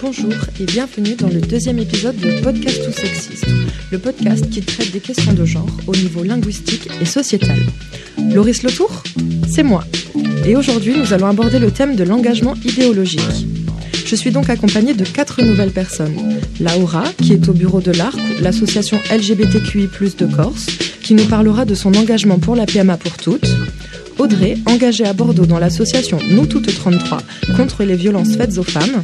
Bonjour et bienvenue dans le deuxième épisode de Podcast ou Sexiste, le podcast qui traite des questions de genre au niveau linguistique et sociétal. Loris Letour, c'est moi. Et aujourd'hui, nous allons aborder le thème de l'engagement idéologique. Je suis donc accompagnée de 4 nouvelles personnes. Laura, qui est au bureau de l'ARC, l'association LGBTQI+, de Corse, qui nous parlera de son engagement pour la PMA pour toutes. Audrey, engagée à Bordeaux dans l'association Nous Toutes 33 contre les violences faites aux femmes.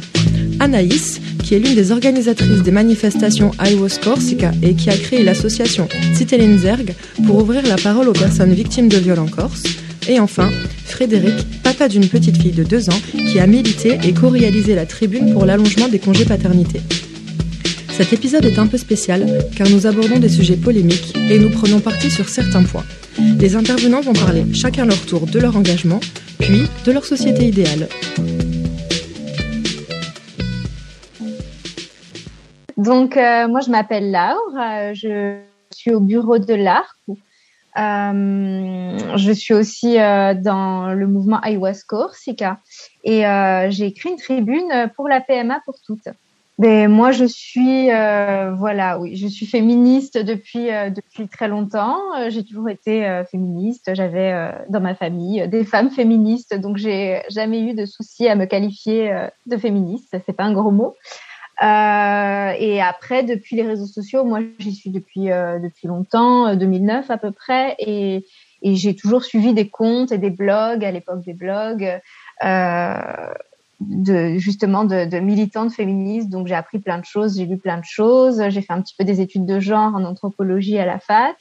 Anaïs, qui est l'une des organisatrices des manifestations I Was Corsica et qui a créé l'association Citelenzerg pour ouvrir la parole aux personnes victimes de viols en Corse. Et enfin, Frédéric, papa d'une petite fille de 2 ans, qui a milité et co-réalisé la tribune pour l'allongement des congés paternité. Cet épisode est un peu spécial car nous abordons des sujets polémiques et nous prenons parti sur certains points. Les intervenants vont parler chacun leur tour de leur engagement, puis de leur société idéale. Donc, moi, je m'appelle Laure, je suis au bureau de l'ARC. Je suis aussi dans le mouvement I Was Corsica et j'ai écrit une tribune pour la PMA pour toutes. Mais moi, je suis, je suis féministe depuis très longtemps. J'ai toujours été féministe. J'avais dans ma famille des femmes féministes, donc j'ai jamais eu de souci à me qualifier de féministe. Ça, c'est pas un gros mot. Et après, depuis les réseaux sociaux, moi, j'y suis depuis longtemps, 2009 à peu près, et j'ai toujours suivi des comptes et des blogs, à l'époque des blogs, de militantes féministes. Donc, j'ai appris plein de choses, j'ai lu plein de choses, j'ai fait un petit peu des études de genre en anthropologie à la fac.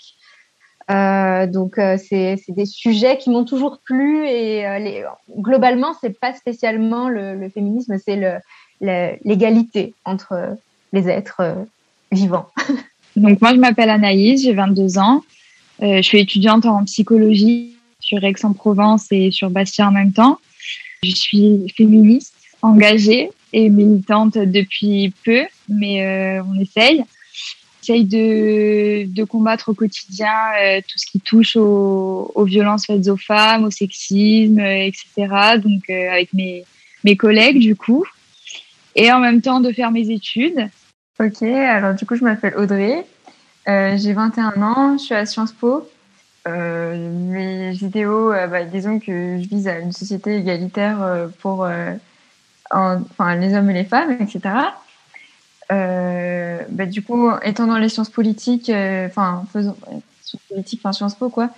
Donc, c'est des sujets qui m'ont toujours plu et globalement, c'est pas spécialement le féminisme, c'est l'égalité entre les êtres vivants. Donc moi, je m'appelle Anaïs, j'ai 22 ans. Je suis étudiante en psychologie sur Aix-en-Provence et sur Bastia en même temps. Je suis féministe, engagée et militante depuis peu, mais on essaye. J'essaye de combattre au quotidien tout ce qui touche aux violences faites aux femmes, au sexisme, etc. Donc avec mes collègues, du coup. Et en même temps de faire mes études. Ok, alors du coup, je m'appelle Audrey, j'ai 21 ans, je suis à Sciences Po. Mes idéaux, disons que je vise à une société égalitaire pour les hommes et les femmes, etc. Du coup, étant dans les sciences politiques, Sciences Po, quoi.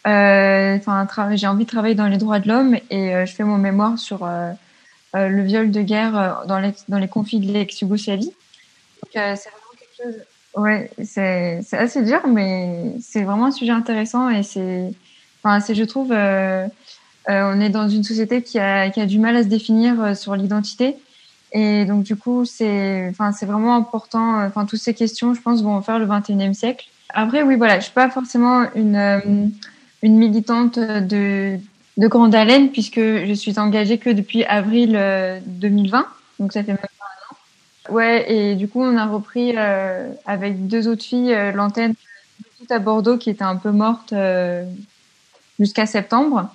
J'ai envie de travailler dans les droits de l'homme et je fais mon mémoire sur le viol de guerre dans les conflits de l'ex-Yougoslavie. Donc, c'est vraiment quelque chose. Ouais, c'est assez dur, mais c'est vraiment un sujet intéressant et je trouve, on est dans une société qui a du mal à se définir sur l'identité et donc du coup c'est vraiment important. Toutes ces questions, je pense, vont faire le 21e siècle. Après, oui, voilà, je suis pas forcément une militante de grande haleine puisque je suis engagée que depuis avril 2020, donc ça fait même pas un an. Ouais, et du coup on a repris avec 2 autres filles l'antenne tout à Bordeaux qui était un peu morte jusqu'à septembre.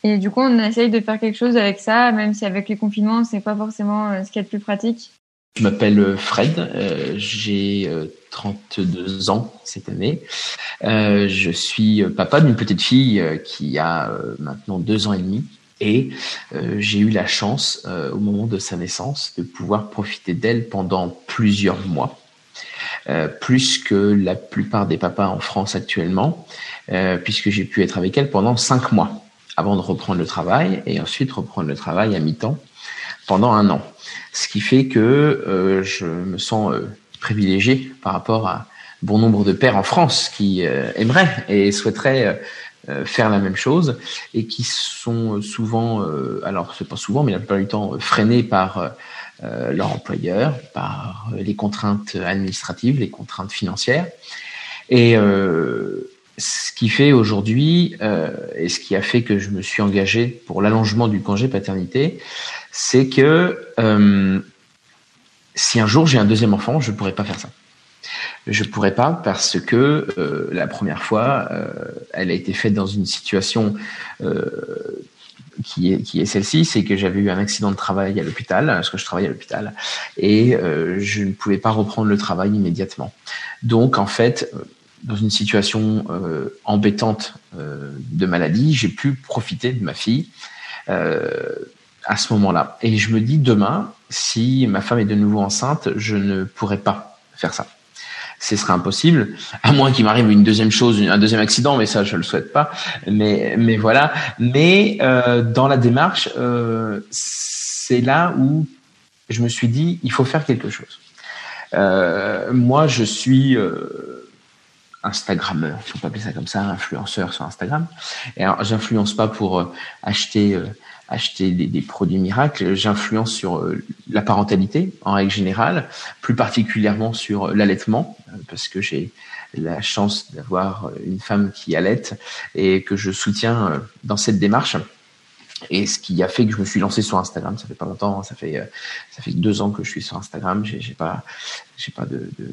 Et du coup on essaye de faire quelque chose avec ça, même si avec les confinements c'est pas forcément ce qu'il y a de plus pratique. Je m'appelle Fred, j'ai 32 ans cette année. Je suis papa d'une petite fille qui a maintenant 2 ans et demi et j'ai eu la chance au moment de sa naissance de pouvoir profiter d'elle pendant plusieurs mois, plus que la plupart des papas en France actuellement, puisque j'ai pu être avec elle pendant 5 mois avant de reprendre le travail et ensuite reprendre le travail à mi-temps pendant 1 an. Ce qui fait que je me sens privilégié par rapport à bon nombre de pères en France qui aimeraient et souhaiteraient faire la même chose et qui sont souvent, alors c'est pas souvent, mais la plupart du temps, freinés par leur employeur, par les contraintes administratives, les contraintes financières. Et ce qui fait aujourd'hui, et ce qui a fait que je me suis engagé pour l'allongement du congé paternité, c'est que si un jour j'ai un 2e enfant, je pourrais pas faire ça. Je pourrais pas parce que la première fois, elle a été faite dans une situation qui est celle-ci, c'est que j'avais eu un accident de travail à l'hôpital, parce que je travaillais à l'hôpital, et je ne pouvais pas reprendre le travail immédiatement. Donc, en fait, dans une situation embêtante de maladie, j'ai pu profiter de ma fille à ce moment-là. Et je me dis, demain, si ma femme est de nouveau enceinte, je ne pourrai pas faire ça. Ce serait impossible, à moins qu'il m'arrive une deuxième chose, un deuxième accident, mais ça, je le souhaite pas. Mais voilà. Mais dans la démarche, c'est là où je me suis dit, il faut faire quelque chose. Moi, je suis Instagrammeur, si on peut appeler ça comme ça, influenceur sur Instagram. Et alors, j'influence pas pour acheter des produits miracles. J'influence sur la parentalité en règle générale, plus particulièrement sur l'allaitement, parce que j'ai la chance d'avoir une femme qui allaite et que je soutiens dans cette démarche. Et ce qui a fait que je me suis lancé sur Instagram, ça fait pas longtemps, ça fait 2 ans que je suis sur Instagram. J'ai pas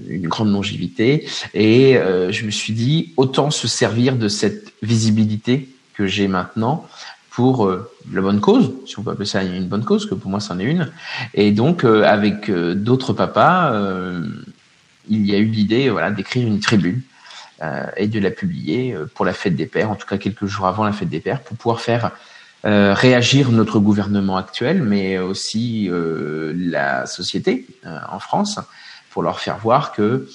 une grande longévité, et je me suis dit, autant se servir de cette visibilité que j'ai maintenant pour la bonne cause, si on peut appeler ça une bonne cause, que pour moi c'en est une. Et donc avec d'autres papas, il y a eu l'idée, voilà, d'écrire une tribune et de la publier pour la fête des pères, en tout cas quelques jours avant la fête des pères, pour pouvoir faire réagir notre gouvernement actuel, mais aussi la société en France, pour leur faire voir que,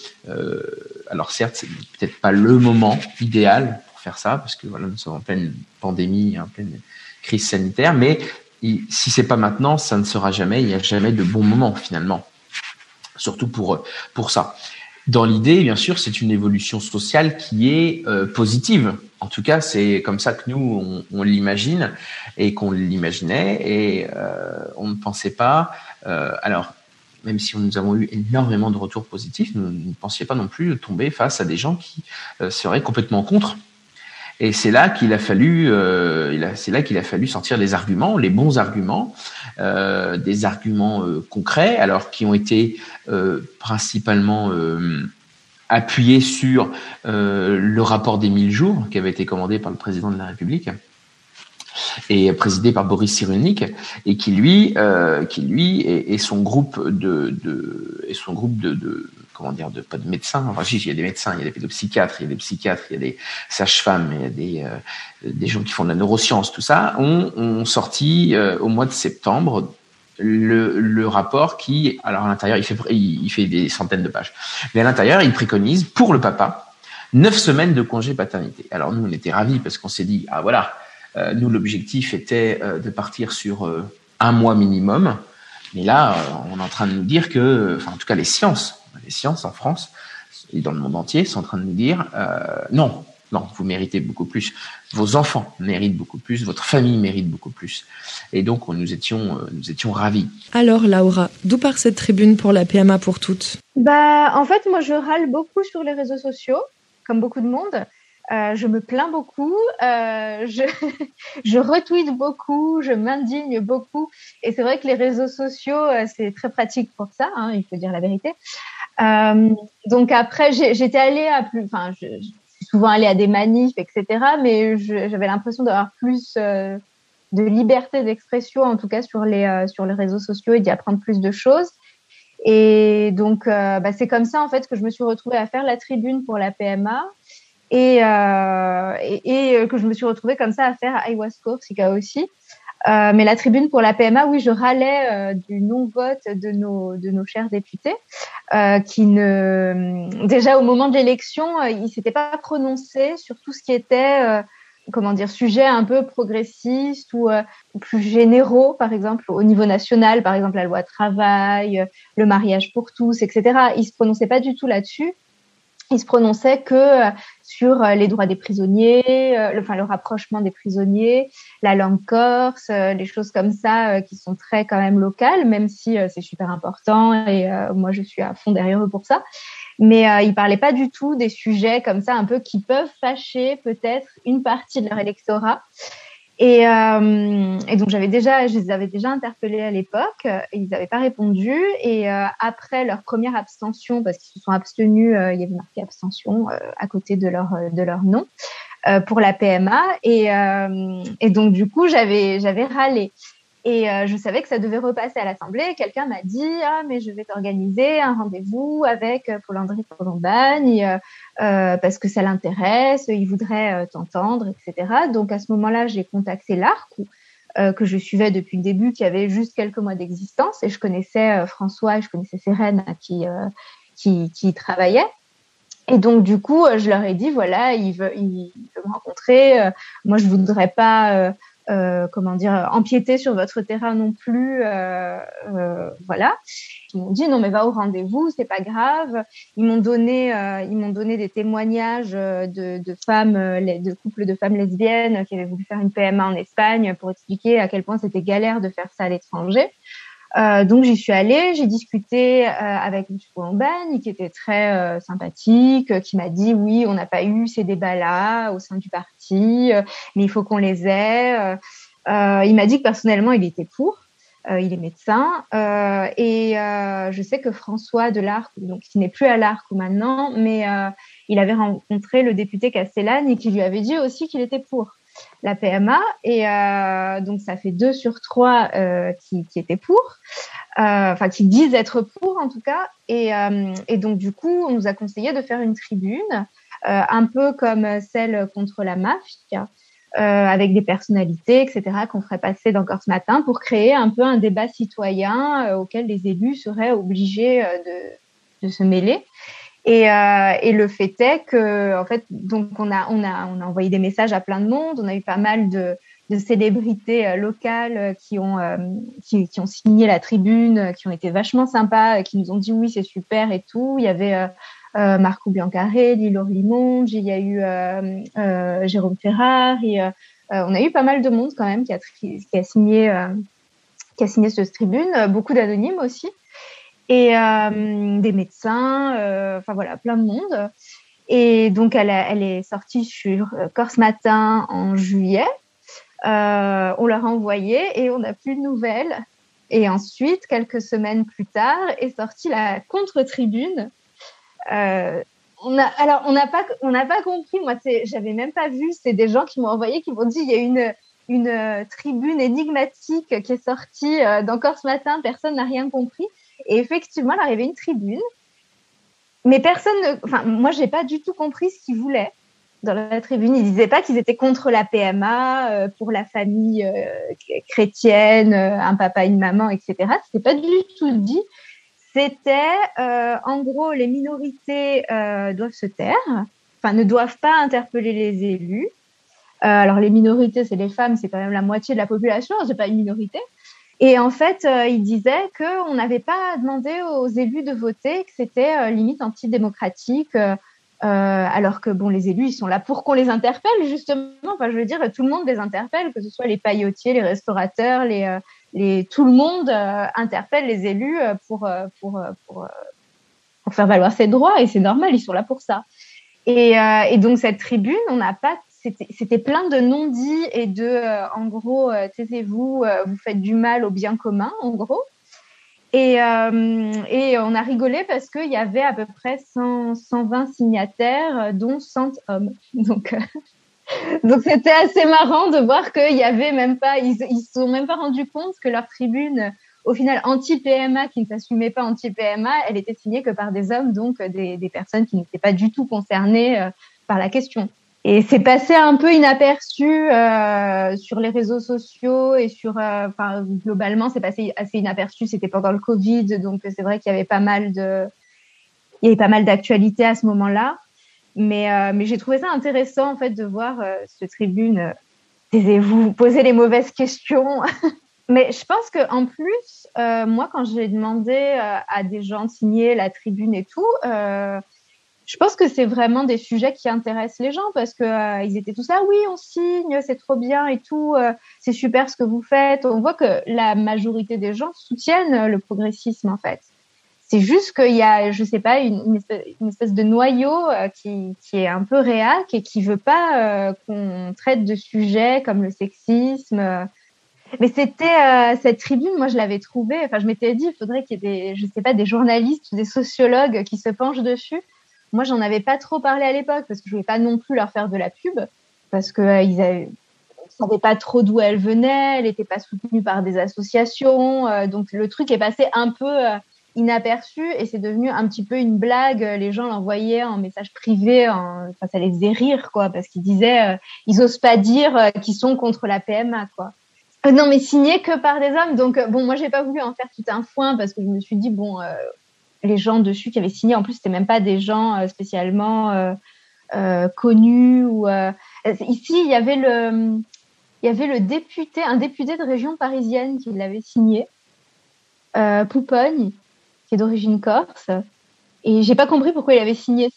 alors certes, c'est peut-être pas le moment idéal pour faire ça, parce que voilà, nous sommes en pleine pandémie, en pleine crise sanitaire, mais si c'est pas maintenant, ça ne sera jamais. Il n'y a jamais de bon moment finalement, surtout pour ça. Dans l'idée, bien sûr, c'est une évolution sociale qui est positive. En tout cas, c'est comme ça que nous, on l'imagine et qu'on l'imaginait, et on ne pensait pas... alors, même si nous avons eu énormément de retours positifs, nous ne pensions pas non plus tomber face à des gens qui seraient complètement contre. Et c'est là qu'il a fallu, sortir les arguments, les bons arguments, des arguments concrets, alors qui ont été principalement appuyés sur le rapport des 1000 jours qui avait été commandé par le président de la République et présidé par Boris Cyrulnik, et qui lui et son groupe de comment dire, pas de médecins, enfin il y a des médecins, il y a des pédopsychiatres, il y a des psychiatres, il y a des sages-femmes, il y a des gens qui font de la neuroscience, tout ça, ont sorti au mois de septembre le rapport qui, alors à l'intérieur, il fait des centaines de pages, mais à l'intérieur, il préconise pour le papa 9 semaines de congé paternité. Alors nous, on était ravis parce qu'on s'est dit, ah voilà, nous l'objectif était de partir sur 1 mois minimum, mais là, on est en train de nous dire que, enfin en tout cas les sciences en France et dans le monde entier sont en train de nous dire non, vous méritez beaucoup plus, vos enfants méritent beaucoup plus, votre famille mérite beaucoup plus. Et donc nous étions ravis. Alors Laura, d'où part cette tribune pour la PMA pour toutes ? En fait, moi je râle beaucoup sur les réseaux sociaux, comme beaucoup de monde. Je me plains beaucoup, je retweete beaucoup, je m'indigne beaucoup. Et c'est vrai que les réseaux sociaux, c'est très pratique pour ça, hein, il faut dire la vérité. Donc après, j'étais allée je suis souvent allée à des manifs, etc. Mais j'avais l'impression d'avoir plus de liberté d'expression, en tout cas sur les réseaux sociaux, et d'y apprendre plus de choses. Et donc, c'est comme ça en fait que je me suis retrouvée à faire la tribune pour la PMA. Et que je me suis retrouvée comme ça à faire iWasCoursica aussi. Mais la tribune pour la PMA, oui, je râlais du non-vote de nos chers députés qui déjà au moment de l'élection, ils s'étaient pas prononcés sur tout ce qui était sujet un peu progressiste ou plus généraux, par exemple au niveau national, par exemple la loi travail, le mariage pour tous, etc. Ils se prononçaient pas du tout là-dessus. Il se prononçait que sur les droits des prisonniers, le rapprochement des prisonniers, la langue corse, les choses comme ça qui sont très quand même locales, même si c'est super important et moi je suis à fond derrière eux pour ça. Mais ils parlaient pas du tout des sujets comme ça un peu qui peuvent fâcher peut-être une partie de leur électorat. Et donc je les avais déjà interpellés à l'époque, et ils n'avaient pas répondu. Et après leur première abstention, parce qu'ils se sont abstenus, il y avait marqué abstention à côté de leur nom. pour la PMA et donc du coup j'avais râlé. Et je savais que ça devait repasser à l'Assemblée. Quelqu'un m'a dit mais je vais t'organiser un rendez-vous avec Paul-André Colombagne parce que ça l'intéresse, il voudrait t'entendre, etc. Donc à ce moment-là, j'ai contacté l'ARC que je suivais depuis le début, qui avait juste quelques mois d'existence, et je connaissais François et je connaissais Sérène qui travaillaient. Et donc du coup, je leur ai dit voilà, il veut me rencontrer. Moi, je voudrais pas empiéter sur votre terrain non plus, voilà. Ils m'ont dit non mais va au rendez-vous, c'est pas grave. Ils m'ont donné des témoignages de femmes, de couples de femmes lesbiennes qui avaient voulu faire une PMA en Espagne pour expliquer à quel point c'était galère de faire ça à l'étranger. Donc j'y suis allée, j'ai discuté avec M. Colombagne qui était très sympathique, qui m'a dit oui, on n'a pas eu ces débats-là au sein du parti, mais il faut qu'on les ait. Il m'a dit que personnellement il était pour, il est médecin, et je sais que François de l'Arc, donc qui n'est plus à l'Arc maintenant, mais il avait rencontré le député Castellane et qui lui avait dit aussi qu'il était pour la PMA, et donc ça fait 2 sur 3 qui étaient pour, enfin qui disent être pour en tout cas, et donc du coup on nous a conseillé de faire une tribune un peu comme celle contre la mafia, avec des personnalités, etc., qu'on ferait passer dans Corse Matin pour créer un peu un débat citoyen auquel les élus seraient obligés de se mêler. Et le fait est que, en fait, donc on a envoyé des messages à plein de monde. On a eu pas mal de célébrités locales qui ont signé la tribune, qui ont été vachement sympas, qui nous ont dit oui c'est super et tout. Il y avait Marco Biancarelli, Laure Limonge, il y a eu Jérôme Ferrari. On a eu pas mal de monde quand même qui a signé cette tribune, beaucoup d'anonymes aussi. Et des médecins, enfin voilà, plein de monde. Et donc elle est sortie sur Corse Matin en juillet. On leur a envoyé et on n'a plus de nouvelles. Et ensuite, quelques semaines plus tard, est sortie la contre-tribune. On n'a pas compris. Moi, j'avais même pas vu. C'est des gens qui m'ont envoyé, qui m'ont dit il y a une tribune énigmatique qui est sortie dans Corse Matin. Personne n'a rien compris. Et effectivement, il arrivait une tribune, mais moi, j'ai pas du tout compris ce qu'ils voulaient dans la tribune. Ils disaient pas qu'ils étaient contre la PMA, pour la famille chrétienne, un papa, une maman, etc. C'était pas du tout dit. C'était, en gros, les minorités doivent se taire, enfin ne doivent pas interpeller les élus. Alors les minorités, c'est les femmes, c'est quand même la moitié de la population, c'est pas une minorité. Et en fait, il disait qu'on n'avait pas demandé aux élus de voter, que c'était limite antidémocratique, alors que bon, les élus, ils sont là pour qu'on les interpelle, justement. Enfin, je veux dire, tout le monde les interpelle, que ce soit les paillotiers, les restaurateurs, tout le monde interpelle les élus pour faire valoir ses droits, et c'est normal, ils sont là pour ça. Et donc cette tribune, c'était plein de non-dits et en gros, taisez-vous, vous faites du mal au bien commun, en gros. Et on a rigolé parce qu'il y avait à peu près 120 signataires, dont 100 hommes. Donc c'était assez marrant de voir qu'ils y avait même pas, ils se sont même pas rendus compte que leur tribune, au final anti-PMA, qui ne s'assumait pas anti-PMA, elle était signée que par des hommes, donc des personnes qui n'étaient pas du tout concernées par la question. Et c'est passé un peu inaperçu sur les réseaux sociaux et globalement c'est passé assez inaperçu. C'était pendant le Covid, donc c'est vrai qu'il y avait pas mal d'actualités à ce moment-là. Mais j'ai trouvé ça intéressant en fait de voir cette tribune. Taisez-vous, posez les mauvaises questions. Mais je pense que en plus, moi quand j'ai demandé à des gens de signer la tribune et tout. Je pense que c'est vraiment des sujets qui intéressent les gens parce que ils étaient tous là, oui, on signe, c'est trop bien et tout, c'est super ce que vous faites. On voit que la majorité des gens soutiennent le progressisme en fait. C'est juste qu'il y a, je sais pas, une espèce de noyau qui est un peu réac et qui veut pas qu'on traite de sujets comme le sexisme. Mais c'était cette tribune, moi je l'avais trouvée. Enfin, je m'étais dit, il faudrait qu'il y ait des journalistes ou des sociologues qui se penchent dessus. Moi, j'en avais pas trop parlé à l'époque parce que je voulais pas non plus leur faire de la pub. parce que ils savaient pas trop d'où elle venait, elle n'était pas soutenue par des associations, donc le truc est passé un peu inaperçu et c'est devenu un petit peu une blague. Les gens l'envoyaient en message privé, enfin, ça les faisait rire, quoi, parce qu'ils disaient, ils osent pas dire qu'ils sont contre la PMA, quoi. Non, mais signé que par des hommes. Donc, bon, moi, j'ai pas voulu en faire tout un foin parce que je me suis dit, bon, les gens dessus qui avaient signé, en plus, c'était même pas des gens spécialement connus ou. Ici, il y avait un député de région parisienne qui l'avait signé, Poupogne, qui est d'origine corse. Et j'ai pas compris pourquoi il avait signé.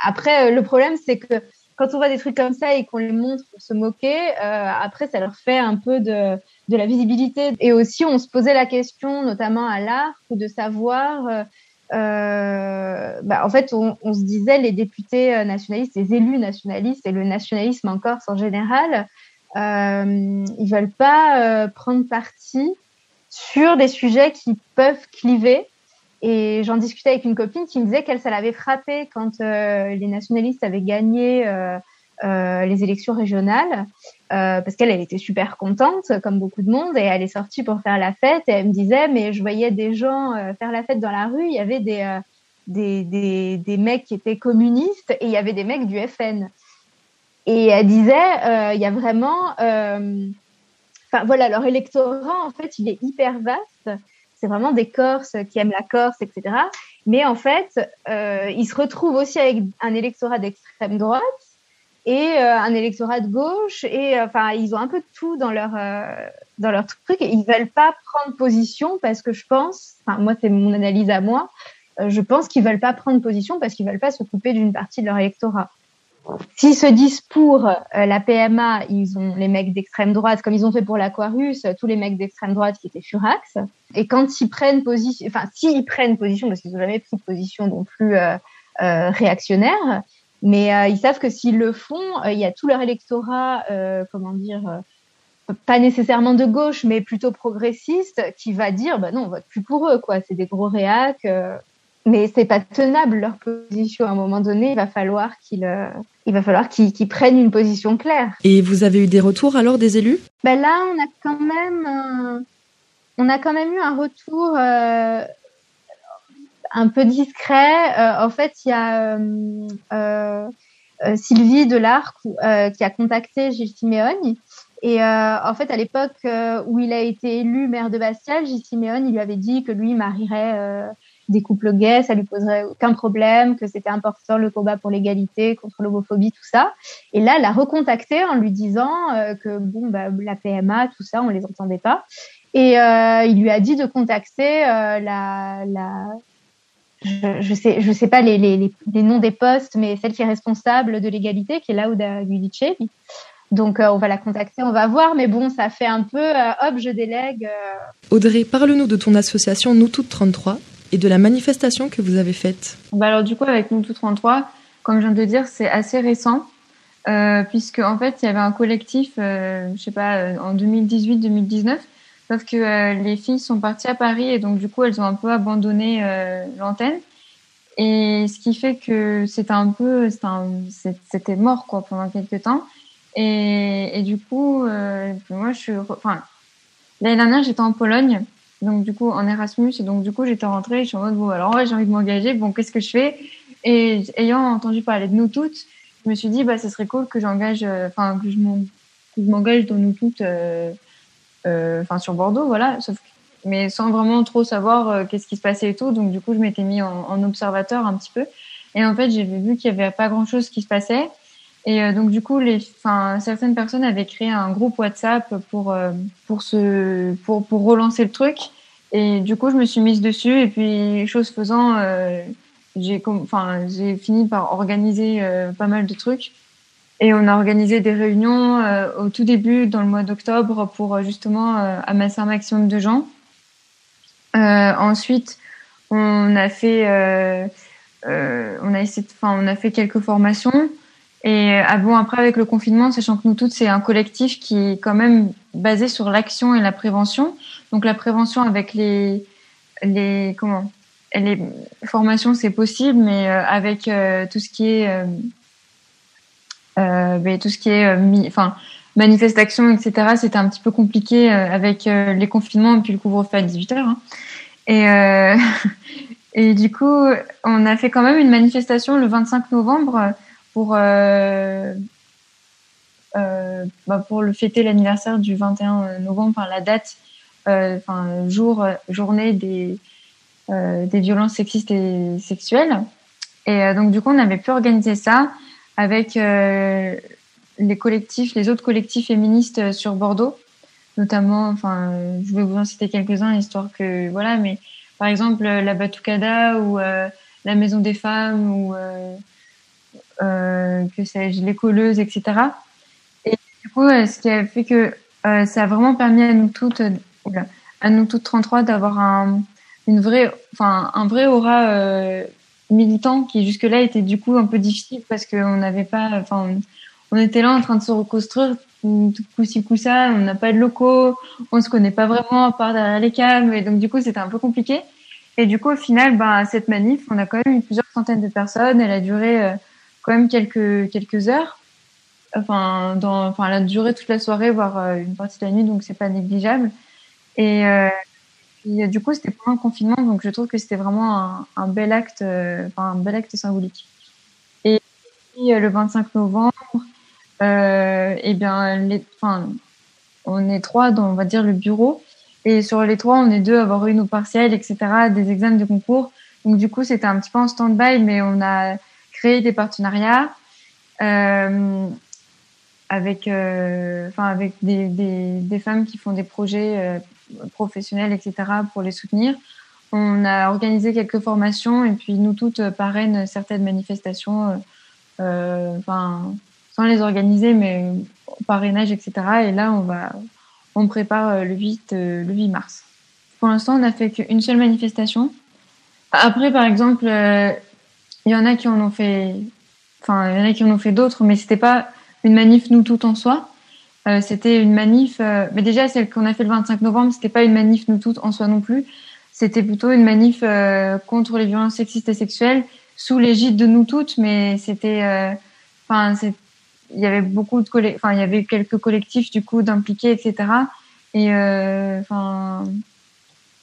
Après, le problème, c'est que quand on voit des trucs comme ça et qu'on les montre pour se moquer, après, ça leur fait un peu de la visibilité. Et aussi, on se posait la question, notamment à l'ARC, de savoir... en fait, on se disait, les députés nationalistes, les élus nationalistes et le nationalisme en Corse en général, ils veulent pas prendre parti sur des sujets qui peuvent cliver. Et j'en discutais avec une copine qui me disait qu'elle, ça l'avait frappée quand les nationalistes avaient gagné les élections régionales, parce qu'elle était super contente, comme beaucoup de monde, et elle est sortie pour faire la fête. Et elle me disait, mais je voyais des gens faire la fête dans la rue. Il y avait des mecs qui étaient communistes et il y avait des mecs du FN. Et elle disait, il y a vraiment, leur électorat, en fait, il est hyper vaste. C'est vraiment des Corses qui aiment la Corse, etc. Mais en fait, ils se retrouvent aussi avec un électorat d'extrême droite et un électorat de gauche. Et ils ont un peu de tout dans leur truc. Et ils veulent pas prendre position parce que je pense, moi c'est mon analyse à moi, je pense qu'ils veulent pas prendre position parce qu'ils veulent pas se couper d'une partie de leur électorat. S'ils se disent pour la PMA, ils ont les mecs d'extrême droite, comme ils ont fait pour l'Aquarius, tous les mecs d'extrême droite qui étaient furax. Et quand ils prennent position, s'ils prennent position, parce qu'ils n'ont jamais pris de position non plus réactionnaire, mais ils savent que s'ils le font, il y a tout leur électorat, pas nécessairement de gauche, mais plutôt progressiste, qui va dire, non, on vote plus pour eux, quoi. C'est des gros réacs. Mais c'est pas tenable leur position. À un moment donné, il va falloir qu'ils prennent une position claire. Et vous avez eu des retours alors des élus ? Là, on a quand même eu un retour un peu discret. En fait, il y a Sylvie de l'Arc qui a contacté Gilles Simeoni. Et en fait, à l'époque où il a été élu maire de Bastia, Gilles Simeoni, il lui avait dit que lui marierait des couples gays, ça lui poserait aucun problème, que c'était important le combat pour l'égalité, contre l'homophobie, tout ça. Et là, elle l'a recontacté en lui disant que la PMA, tout ça, on les entendait pas. Et il lui a dit de contacter je sais pas les noms des postes, mais celle qui est responsable de l'égalité, qui est Lauda Guidicelli. Donc, on va la contacter, on va voir. Mais bon, ça fait un peu, hop, je délègue. Audrey, parle-nous de ton association Nous Toutes 33 et de la manifestation que vous avez faite. Alors, du coup, avec Nous Toutes 33, comme je viens de le dire, c'est assez récent, puisque en fait, il y avait un collectif, en 2018-2019, sauf que les filles sont parties à Paris et donc, du coup, elles ont un peu abandonné l'antenne. Et ce qui fait que c'était mort, quoi, pendant quelques temps. Et du coup, moi, l'année dernière, j'étais en Pologne, donc du coup, en Erasmus, et donc du coup, j'étais rentrée, je suis en mode, alors j'ai envie de m'engager, qu'est-ce que je fais? Et ayant entendu parler de Nous Toutes, je me suis dit, ce serait cool que j'engage, que je m'engage dans Nous Toutes, sur Bordeaux, voilà, mais sans vraiment trop savoir qu'est-ce qui se passait et tout, donc du coup, je m'étais mis en observateur un petit peu, et en fait, j'ai vu qu'il y avait pas grand-chose qui se passait. Et donc du coup, certaines personnes avaient créé un groupe WhatsApp pour relancer le truc. Et du coup, je me suis mise dessus. Et puis, chose faisant, j'ai fini par organiser pas mal de trucs. Et on a organisé des réunions au tout début, dans le mois d'octobre, pour justement amasser un maximum de gens. Ensuite, on a fait quelques formations. Et après, avec le confinement, sachant que Nous Toutes, c'est un collectif qui est quand même basé sur l'action et la prévention. Donc, la prévention avec les formations, c'est possible, mais avec tout ce qui est tout ce qui est manifestation, etc. C'était un petit peu compliqué avec les confinements et puis le couvre-feu à 18h. Hein. Et du coup, on a fait quand même une manifestation le 25 novembre pour le fêter l'anniversaire du 21 novembre, enfin la date, journée des violences sexistes et sexuelles. Et donc du coup, on avait pu organiser ça avec les autres collectifs féministes sur Bordeaux, notamment. Enfin, je vais vous en citer quelques-uns histoire que voilà, mais par exemple la Batucada ou la Maison des Femmes ou que sais-je, les Colleuses, etc. Et du coup, ce qui a fait que ça a vraiment permis à nous toutes 33 d'avoir un vrai aura militant qui jusque-là était du coup un peu difficile parce qu'on n'avait pas, on était là en train de se reconstruire, coup-ci coup-ça, on n'a pas de locaux, on se connaît pas vraiment à part derrière les cams, et donc du coup c'était un peu compliqué. Et du coup au final, cette manif, on a quand même eu plusieurs centaines de personnes, elle a duré quand même quelques heures. Elle a duré toute la soirée, voire une partie de la nuit, donc c'est pas négligeable. Et du coup, c'était pendant le confinement, donc je trouve que c'était vraiment un bel acte, un bel acte symbolique. Et puis, le 25 novembre, on est 3 dans, on va dire, le bureau, et sur les 3, on est 2 à avoir eu nos partiels, etc., des examens de concours. Donc du coup, c'était un petit peu en stand-by, mais on a créé des partenariats avec des femmes qui font des projets professionnels, etc., pour les soutenir. On a organisé quelques formations et puis nous toutes parrainent certaines manifestations, sans les organiser, mais parrainage, etc. Et là, on prépare le 8 mars. Pour l'instant, on n'a fait qu'une seule manifestation. Après, par exemple, il y en a qui en ont fait d'autres, mais c'était pas une manif nous toutes en soi. C'était une manif, mais déjà celle qu'on a fait le 25 novembre, c'était pas une manif nous toutes en soi non plus. C'était plutôt une manif contre les violences sexistes et sexuelles sous l'égide de nous toutes, mais c'était, il y avait il y avait quelques collectifs du coup d'impliqués, etc. Et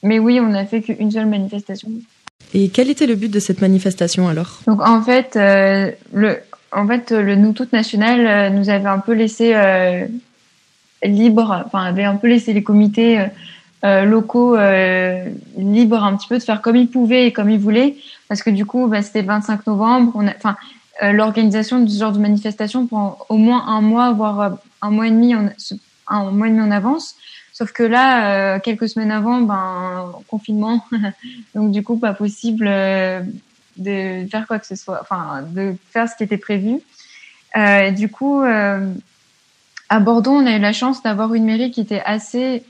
mais oui, on n'a fait qu'une seule manifestation. Et quel était le but de cette manifestation alors ? Donc en fait, le Nous Toutes national nous avait un peu laissé libre, avait un peu laissé les comités locaux libres un petit peu de faire comme ils pouvaient et comme ils voulaient, parce que du coup, c'était le 25 novembre. L'organisation de ce genre de manifestation prend au moins un mois, voire un mois et demi en avance. Sauf que là, quelques semaines avant, confinement, donc du coup, pas possible de faire quoi que ce soit, de faire ce qui était prévu. Du coup, à Bordeaux, on a eu la chance d'avoir une mairie qui est assez,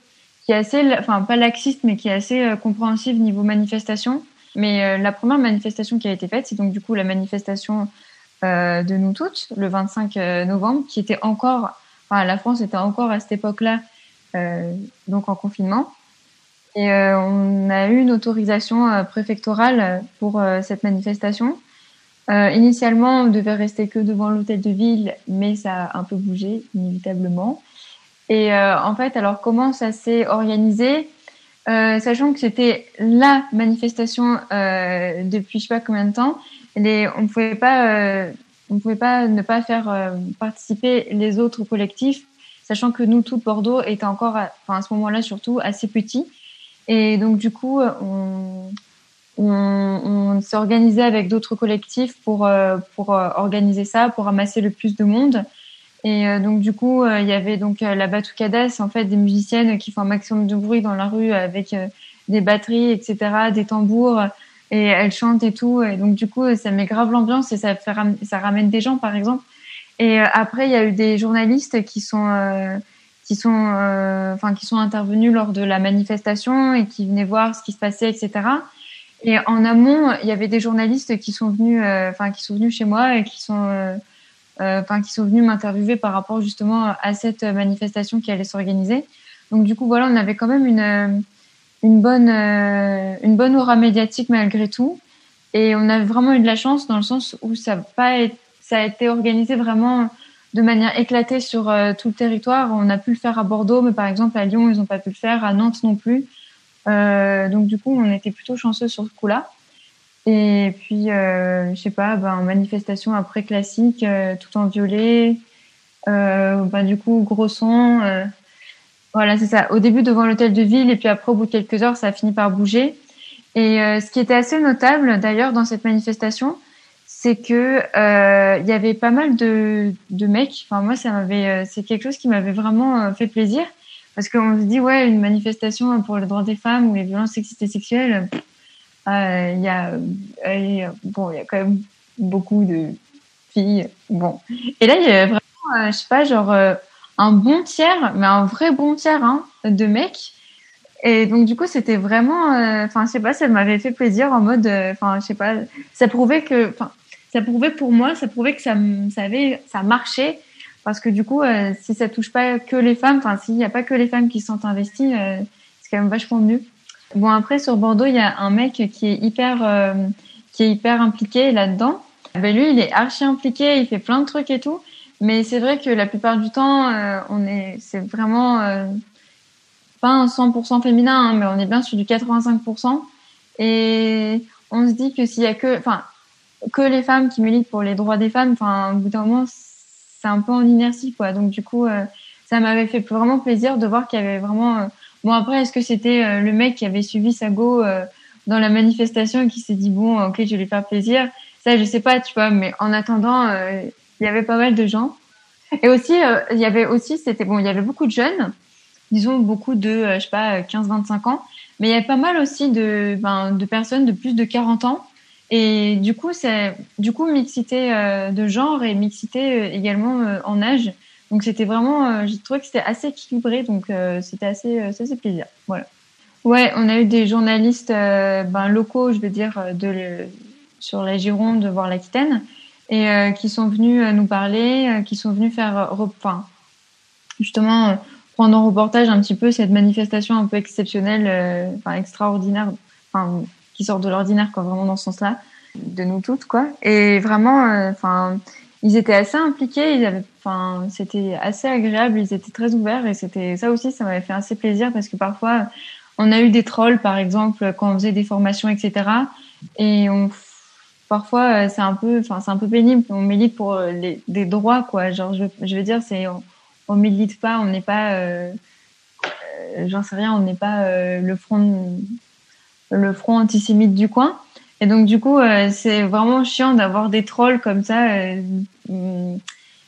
pas laxiste, mais qui est assez compréhensive niveau manifestation. Mais la première manifestation qui a été faite, c'est donc du coup la manifestation de nous toutes, le 25 novembre, qui était encore, la France était encore à cette époque-là, donc en confinement. Et on a eu une autorisation préfectorale pour cette manifestation. Initialement, on devait rester que devant l'hôtel de ville, mais ça a un peu bougé, inévitablement. Et en fait, alors comment ça s'est organisé, sachant que c'était la manifestation depuis je sais pas combien de temps, on pouvait pas ne pas faire participer les autres collectifs, sachant que nous, tout Bordeaux, était encore, à ce moment-là surtout, assez petit. Et donc du coup, on s'est organisé avec d'autres collectifs pour organiser ça, pour ramasser le plus de monde. Et donc du coup, il y avait donc la Batucada, c'est en fait des musiciennes qui font un maximum de bruit dans la rue avec des batteries, etc., des tambours, et elles chantent et tout. Et donc du coup, ça met grave l'ambiance et ça ramène des gens, par exemple. Et après, il y a eu des journalistes qui sont intervenus lors de la manifestation et qui venaient voir ce qui se passait, etc. Et en amont, il y avait des journalistes qui sont venus chez moi et qui sont venus m'interviewer par rapport justement à cette manifestation qui allait s'organiser. Donc du coup, voilà, on avait quand même une bonne aura médiatique malgré tout. Et on a vraiment eu de la chance dans le sens où ça a été organisé vraiment de manière éclatée sur tout le territoire. On a pu le faire à Bordeaux, mais par exemple à Lyon, ils n'ont pas pu le faire, à Nantes non plus. Donc du coup, on était plutôt chanceux sur ce coup-là. Et puis, je sais pas, en manifestation après classique, tout en violet. Du coup, gros son. Voilà, c'est ça. Au début devant l'hôtel de ville, et puis après, au bout de quelques heures, ça a fini par bouger. Et ce qui était assez notable, d'ailleurs, dans cette manifestation, c'est que il y avait pas mal de mecs. Enfin, moi, c'est quelque chose qui m'avait vraiment fait plaisir, parce qu'on se dit, ouais, une manifestation pour les droits des femmes ou les violences sexistes et sexuelles, il y a quand même beaucoup de filles. Bon, et là, il y avait vraiment, je sais pas, genre un bon tiers, mais un vrai bon tiers, de mecs. Et donc du coup, c'était vraiment, je sais pas, ça m'avait fait plaisir en mode, je sais pas, ça prouvait pour moi, ça prouvait que ça marchait, parce que du coup, si ça touche pas que les femmes, s'il y a pas que les femmes qui se sentent investies, c'est quand même vachement mieux. Bon, après, sur Bordeaux, il y a un mec qui est hyper impliqué là-dedans. Lui, il est archi impliqué, il fait plein de trucs et tout. Mais c'est vrai que la plupart du temps, c'est vraiment pas un 100% féminin, mais on est bien sur du 85%. Et on se dit que s'il y a que les femmes qui militent pour les droits des femmes, au bout d'un moment, c'est un peu en inertie, quoi. Donc du coup, ça m'avait fait vraiment plaisir de voir qu'il y avait vraiment. Bon, après, est-ce que c'était le mec qui avait suivi sa go dans la manifestation et qui s'est dit bon, ok, je vais lui faire plaisir. Ça, je sais pas, tu vois. Mais en attendant, il y avait pas mal de gens. Et aussi, il y avait beaucoup de jeunes, disons beaucoup de, 15-25 ans. Mais il y avait pas mal aussi de personnes de plus de 40 ans. Et du coup, mixité de genre et mixité également en âge. Donc c'était vraiment, j'ai trouvé que c'était assez équilibré, donc c'était assez, ça faisait plaisir. Voilà. Ouais, on a eu des journalistes locaux, je veux dire, sur la Gironde, voire l'Aquitaine, et qui sont venus nous parler, qui sont venus faire, justement, prendre en reportage un petit peu cette manifestation un peu exceptionnelle, extraordinaire, qui sort de l'ordinaire, quoi, vraiment dans ce sens-là, de nous toutes, quoi. Et vraiment, ils étaient assez impliqués, c'était assez agréable, ils étaient très ouverts, et c'était ça aussi, ça m'avait fait assez plaisir, parce que parfois on a eu des trolls, par exemple, quand on faisait des formations, etc. Et parfois c'est un peu pénible. On milite pour des droits, quoi. Genre, je veux dire, on milite pas, on n'est pas, j'en sais rien, on n'est pas le front antisémite du coin. Et donc du coup, c'est vraiment chiant d'avoir des trolls comme ça,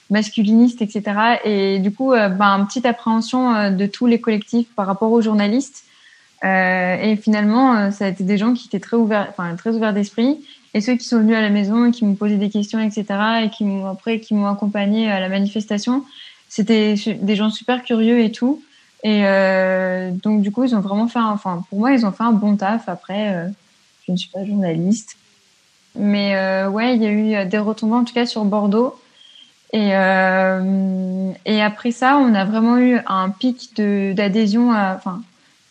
masculinistes, etc. Et du coup, une petite appréhension de tous les collectifs par rapport aux journalistes. Et finalement, ça a été des gens qui étaient très ouverts d'esprit. Et ceux qui sont venus à la maison et qui m'ont posé des questions, etc. et qui m'ont accompagné à la manifestation, c'était des gens super curieux et tout. Et donc du coup, ils ont vraiment pour moi, ils ont fait un bon taf. Après, je ne suis pas journaliste, mais ouais, il y a eu des retombées en tout cas sur Bordeaux. Et après ça, on a vraiment eu un pic d'adhésion.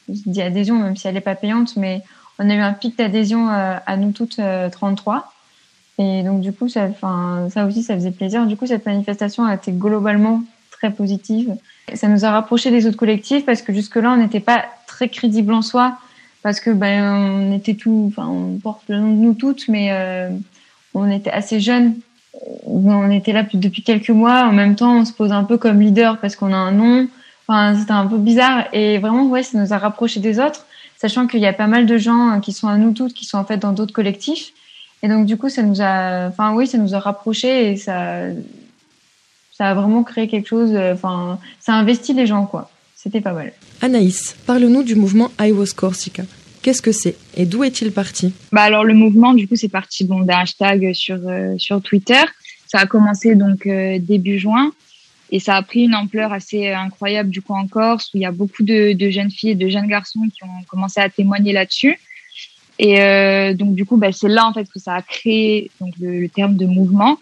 Je dis adhésion même si elle n'est pas payante, mais on a eu un pic d'adhésion à nous toutes 33. Et donc du coup, ça aussi, ça faisait plaisir. Du coup, cette manifestation a été globalement très positive. Ça nous a rapprochés des autres collectifs, parce que jusque-là, on n'était pas très crédibles en soi, parce que on était on porte le nom de nous toutes, mais on était assez jeunes. On était là depuis quelques mois. En même temps, on se pose un peu comme leader parce qu'on a un nom. C'était un peu bizarre. Et vraiment, ouais, ça nous a rapprochés des autres, sachant qu'il y a pas mal de gens qui sont à nous toutes, qui sont en fait dans d'autres collectifs. Et donc, du coup, ça nous a rapprochés, et ça a vraiment créé quelque chose. Ça a investi les gens, quoi. C'était pas mal. Anaïs, parle-nous du mouvement I Was Corsica. Qu'est-ce que c'est et d'où est-il parti ? Alors le mouvement, du coup, c'est parti d'un hashtag sur Twitter. Ça a commencé donc début juin, et ça a pris une ampleur assez incroyable du coup en Corse, où il y a beaucoup de jeunes filles et de jeunes garçons qui ont commencé à témoigner là-dessus. Et donc du coup, c'est là en fait que ça a créé donc le terme de mouvement.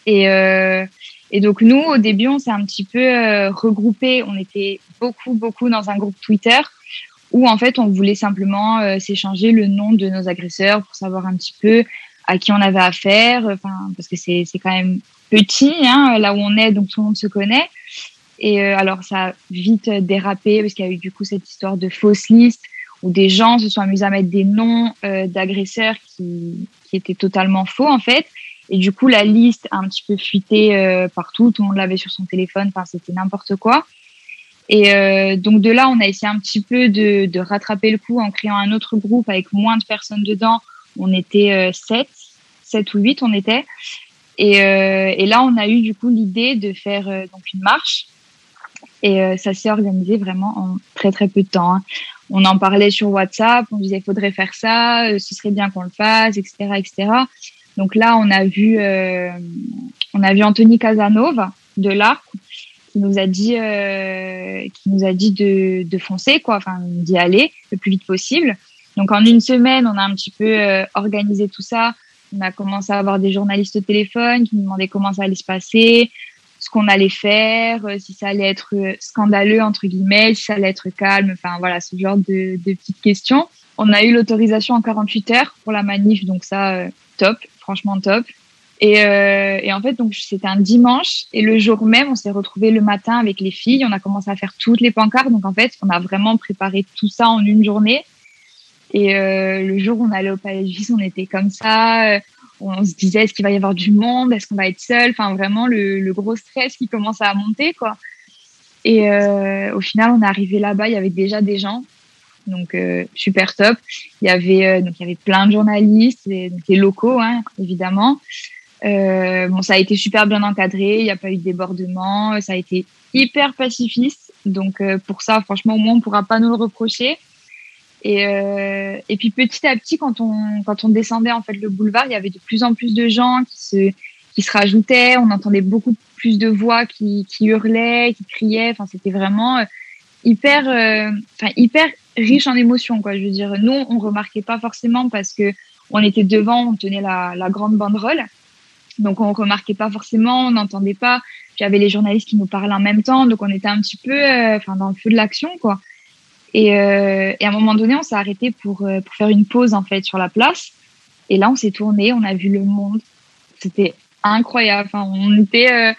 Et donc nous, au début, on s'est un petit peu regroupés. On était beaucoup dans un groupe Twitter, où en fait on voulait simplement s'échanger le nom de nos agresseurs pour savoir un petit peu à qui on avait affaire, parce que c'est quand même petit, hein, là où on est, donc tout le monde se connaît. Et alors, ça a vite dérapé parce qu'il y a eu du coup cette histoire de fausses listes où des gens se sont amusés à mettre des noms d'agresseurs qui étaient totalement faux, en fait. Et du coup, la liste a un petit peu fuité partout. Tout le monde l'avait sur son téléphone. Enfin, c'était n'importe quoi. Et donc, de là, on a essayé un petit peu de rattraper le coup en créant un autre groupe avec moins de personnes dedans. On était 7 ou 8, on était. Et là, on a eu du coup l'idée de faire donc une marche. Et ça s'est organisé vraiment en très très peu de temps. Hein. On en parlait sur WhatsApp, on disait faudrait faire ça, ce serait bien qu'on le fasse, etc., etc. Donc là, on a vu Anthony Casanova de l'Arc qui nous a dit de foncer quoi, enfin d'y aller le plus vite possible. Donc en une semaine, on a un petit peu organisé tout ça. On a commencé à avoir des journalistes au téléphone qui nous demandaient comment ça allait se passer, ce qu'on allait faire, si ça allait être scandaleux, entre guillemets, si ça allait être calme, enfin voilà, ce genre de petites questions. On a eu l'autorisation en 48 heures pour la manif, donc ça, top, franchement top. Et en fait, donc c'était un dimanche, et le jour même, on s'est retrouvés le matin avec les filles, on a commencé à faire toutes les pancartes, donc en fait, on a vraiment préparé tout ça en une journée. Et le jour où on allait au Palais de Justice, on était comme ça, on se disait est-ce qu'il va y avoir du monde, est-ce qu'on va être seul, enfin vraiment le gros stress qui commence à monter quoi. Et au final on est arrivé là-bas, il y avait déjà des gens, donc super top. Il y avait plein de journalistes, donc les locaux hein, évidemment. Bon, ça a été super bien encadré, il n'y a pas eu de débordement, ça a été hyper pacifiste, donc pour ça franchement au moins on pourra pas nous le reprocher. Et puis petit à petit, quand on descendait en fait le boulevard, il y avait de plus en plus de gens qui se rajoutaient. On entendait beaucoup plus de voix qui hurlaient, qui criaient. Enfin, c'était vraiment hyper riche en émotions, quoi. Je veux dire, nous, on remarquait pas forcément parce que on était devant, on tenait la grande banderole, donc on remarquait pas forcément, on n'entendait pas. Puis il y avait les journalistes qui nous parlaient en même temps, donc on était un petit peu, dans le feu de l'action, quoi. Et à un moment donné, on s'est arrêté pour faire une pause en fait sur la place. Et là, on s'est tourné, on a vu le monde. C'était incroyable. Enfin, on était,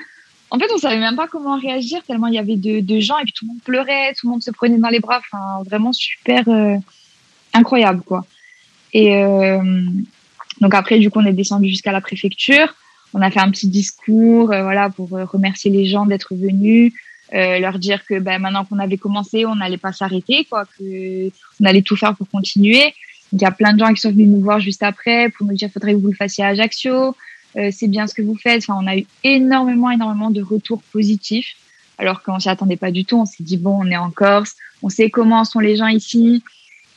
en fait, on savait même pas comment réagir tellement il y avait de gens et puis tout le monde pleurait, tout le monde se prenait dans les bras. Enfin, vraiment super incroyable quoi. Et donc après, du coup, on est descendu jusqu'à la préfecture. On a fait un petit discours, voilà, pour remercier les gens d'être venus. Leur dire que maintenant qu'on avait commencé, on n'allait pas s'arrêter, quoi, que on allait tout faire pour continuer. Donc, il y a plein de gens qui sont venus nous voir juste après pour nous dire faudrait que vous le fassiez à Ajaccio, c'est bien ce que vous faites. Enfin, on a eu énormément de retours positifs, alors qu'on s'y attendait pas du tout. On s'est dit bon, on est en Corse, on sait comment sont les gens ici.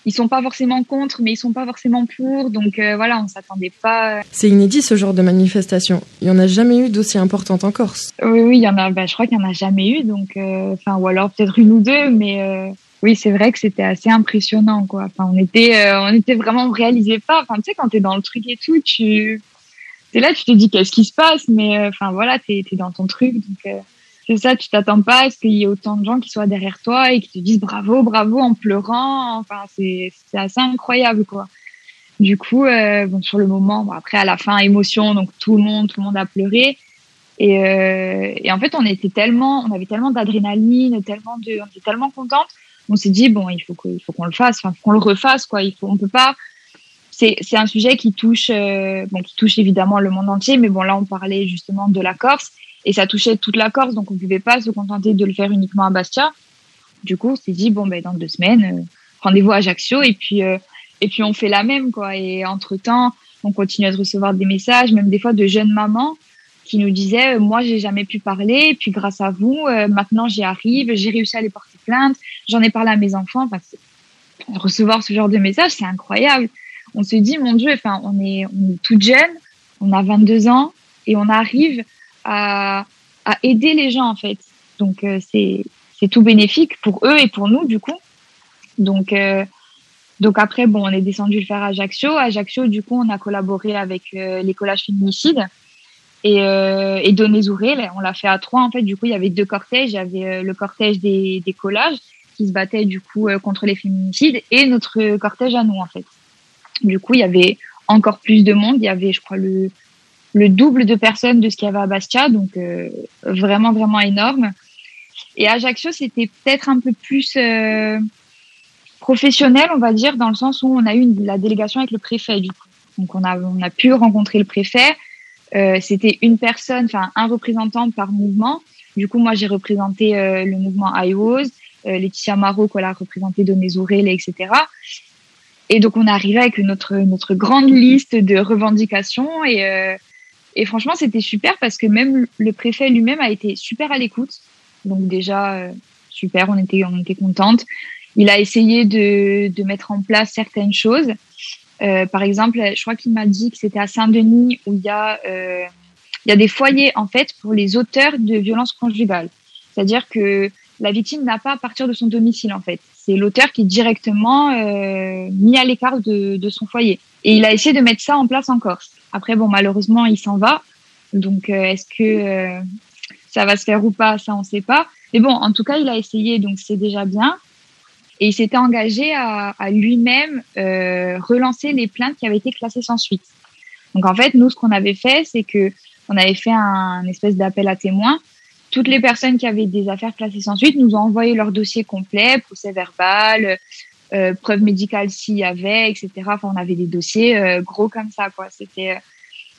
Ils sont pas forcément contre, mais ils sont pas forcément pour. Donc voilà, on s'attendait pas. C'est inédit ce genre de manifestation. Il y en a jamais eu d'aussi importante en Corse. Oui, il y en a. Je crois qu'il y en a jamais eu. Donc, ou alors peut-être une ou deux, mais oui, c'est vrai que c'était assez impressionnant, quoi. Enfin, on était vraiment, on réalisait pas. Enfin, tu sais, quand t'es dans le truc et tout, t'es là, tu te dis qu'est-ce qui se passe, mais voilà, t'es dans ton truc, donc. C'est ça, tu t'attends pas à ce qu'il y ait autant de gens qui soient derrière toi et qui te disent bravo en pleurant. Enfin, c'est assez incroyable, quoi. Du coup, sur le moment, après à la fin, émotion, donc tout le monde a pleuré. Et en fait, on avait tellement d'adrénaline, on était tellement contentes. On s'est dit bon, il faut qu'on le fasse, enfin, qu'on le refasse, quoi. On peut pas. C'est un sujet qui touche évidemment le monde entier, mais bon, là, on parlait justement de la Corse. Et ça touchait toute la Corse, donc on ne pouvait pas se contenter de le faire uniquement à Bastia. Du coup, on s'est dit, dans 2 semaines, rendez-vous à Ajaccio, et puis on fait la même, quoi. Et entre-temps, on continue de recevoir des messages, même des fois de jeunes mamans qui nous disaient, moi, j'ai jamais pu parler, et puis grâce à vous, maintenant j'y arrive, j'ai réussi à aller porter plainte, j'en ai parlé à mes enfants. Enfin, recevoir ce genre de messages, c'est incroyable. On se dit, mon Dieu, on est toute jeune, on a 22 ans, et on arrive à aider les gens, en fait. Donc, c'est tout bénéfique pour eux et pour nous, du coup. Donc après, on est descendu le faire à Ajaccio. À Ajaccio, du coup, on a collaboré avec les collages féminicides et Donné-Zouré. On l'a fait à 3, en fait. Du coup, il y avait 2 cortèges. Il y avait le cortège des collages qui se battait, du coup, contre les féminicides et notre cortège à nous, en fait. Du coup, il y avait encore plus de monde. Il y avait, je crois, le le double de personnes de ce qu'il y avait à Bastia, donc vraiment, vraiment énorme. Et Ajaccio, c'était peut-être un peu plus professionnel, on va dire, dans le sens où on a eu la délégation avec le préfet, du coup. Donc, on a pu rencontrer le préfet. C'était une personne, enfin, un représentant par mouvement. Du coup, moi, j'ai représenté le mouvement IWOS, Laetitia Marot, qu'elle a représenté Donné-Zouré, etc. Et donc, on est arrivé avec notre grande liste de revendications et franchement, c'était super parce que même le préfet lui-même a été super à l'écoute. Donc déjà, super, on était contente. Il a essayé de mettre en place certaines choses. Par exemple, je crois qu'il m'a dit que c'était à Saint-Denis où il y a des foyers, en fait, pour les auteurs de violences conjugales. C'est-à-dire que la victime n'a pas à partir de son domicile, en fait. C'est l'auteur qui est directement mis à l'écart de son foyer. Et il a essayé de mettre ça en place en Corse. Après, bon, malheureusement, il s'en va. Donc, est-ce que ça va se faire ou pas? Ça, on sait pas. Mais bon, en tout cas, il a essayé, donc c'est déjà bien. Et il s'était engagé à lui-même relancer les plaintes qui avaient été classées sans suite. Donc, en fait, nous, ce qu'on avait fait, c'est que on avait fait un espèce d'appel à témoins. Toutes les personnes qui avaient des affaires classées sans suite nous ont envoyé leur dossier complet, procès verbal, preuves médicales s'il y avait, etc. Enfin, on avait des dossiers gros comme ça, quoi.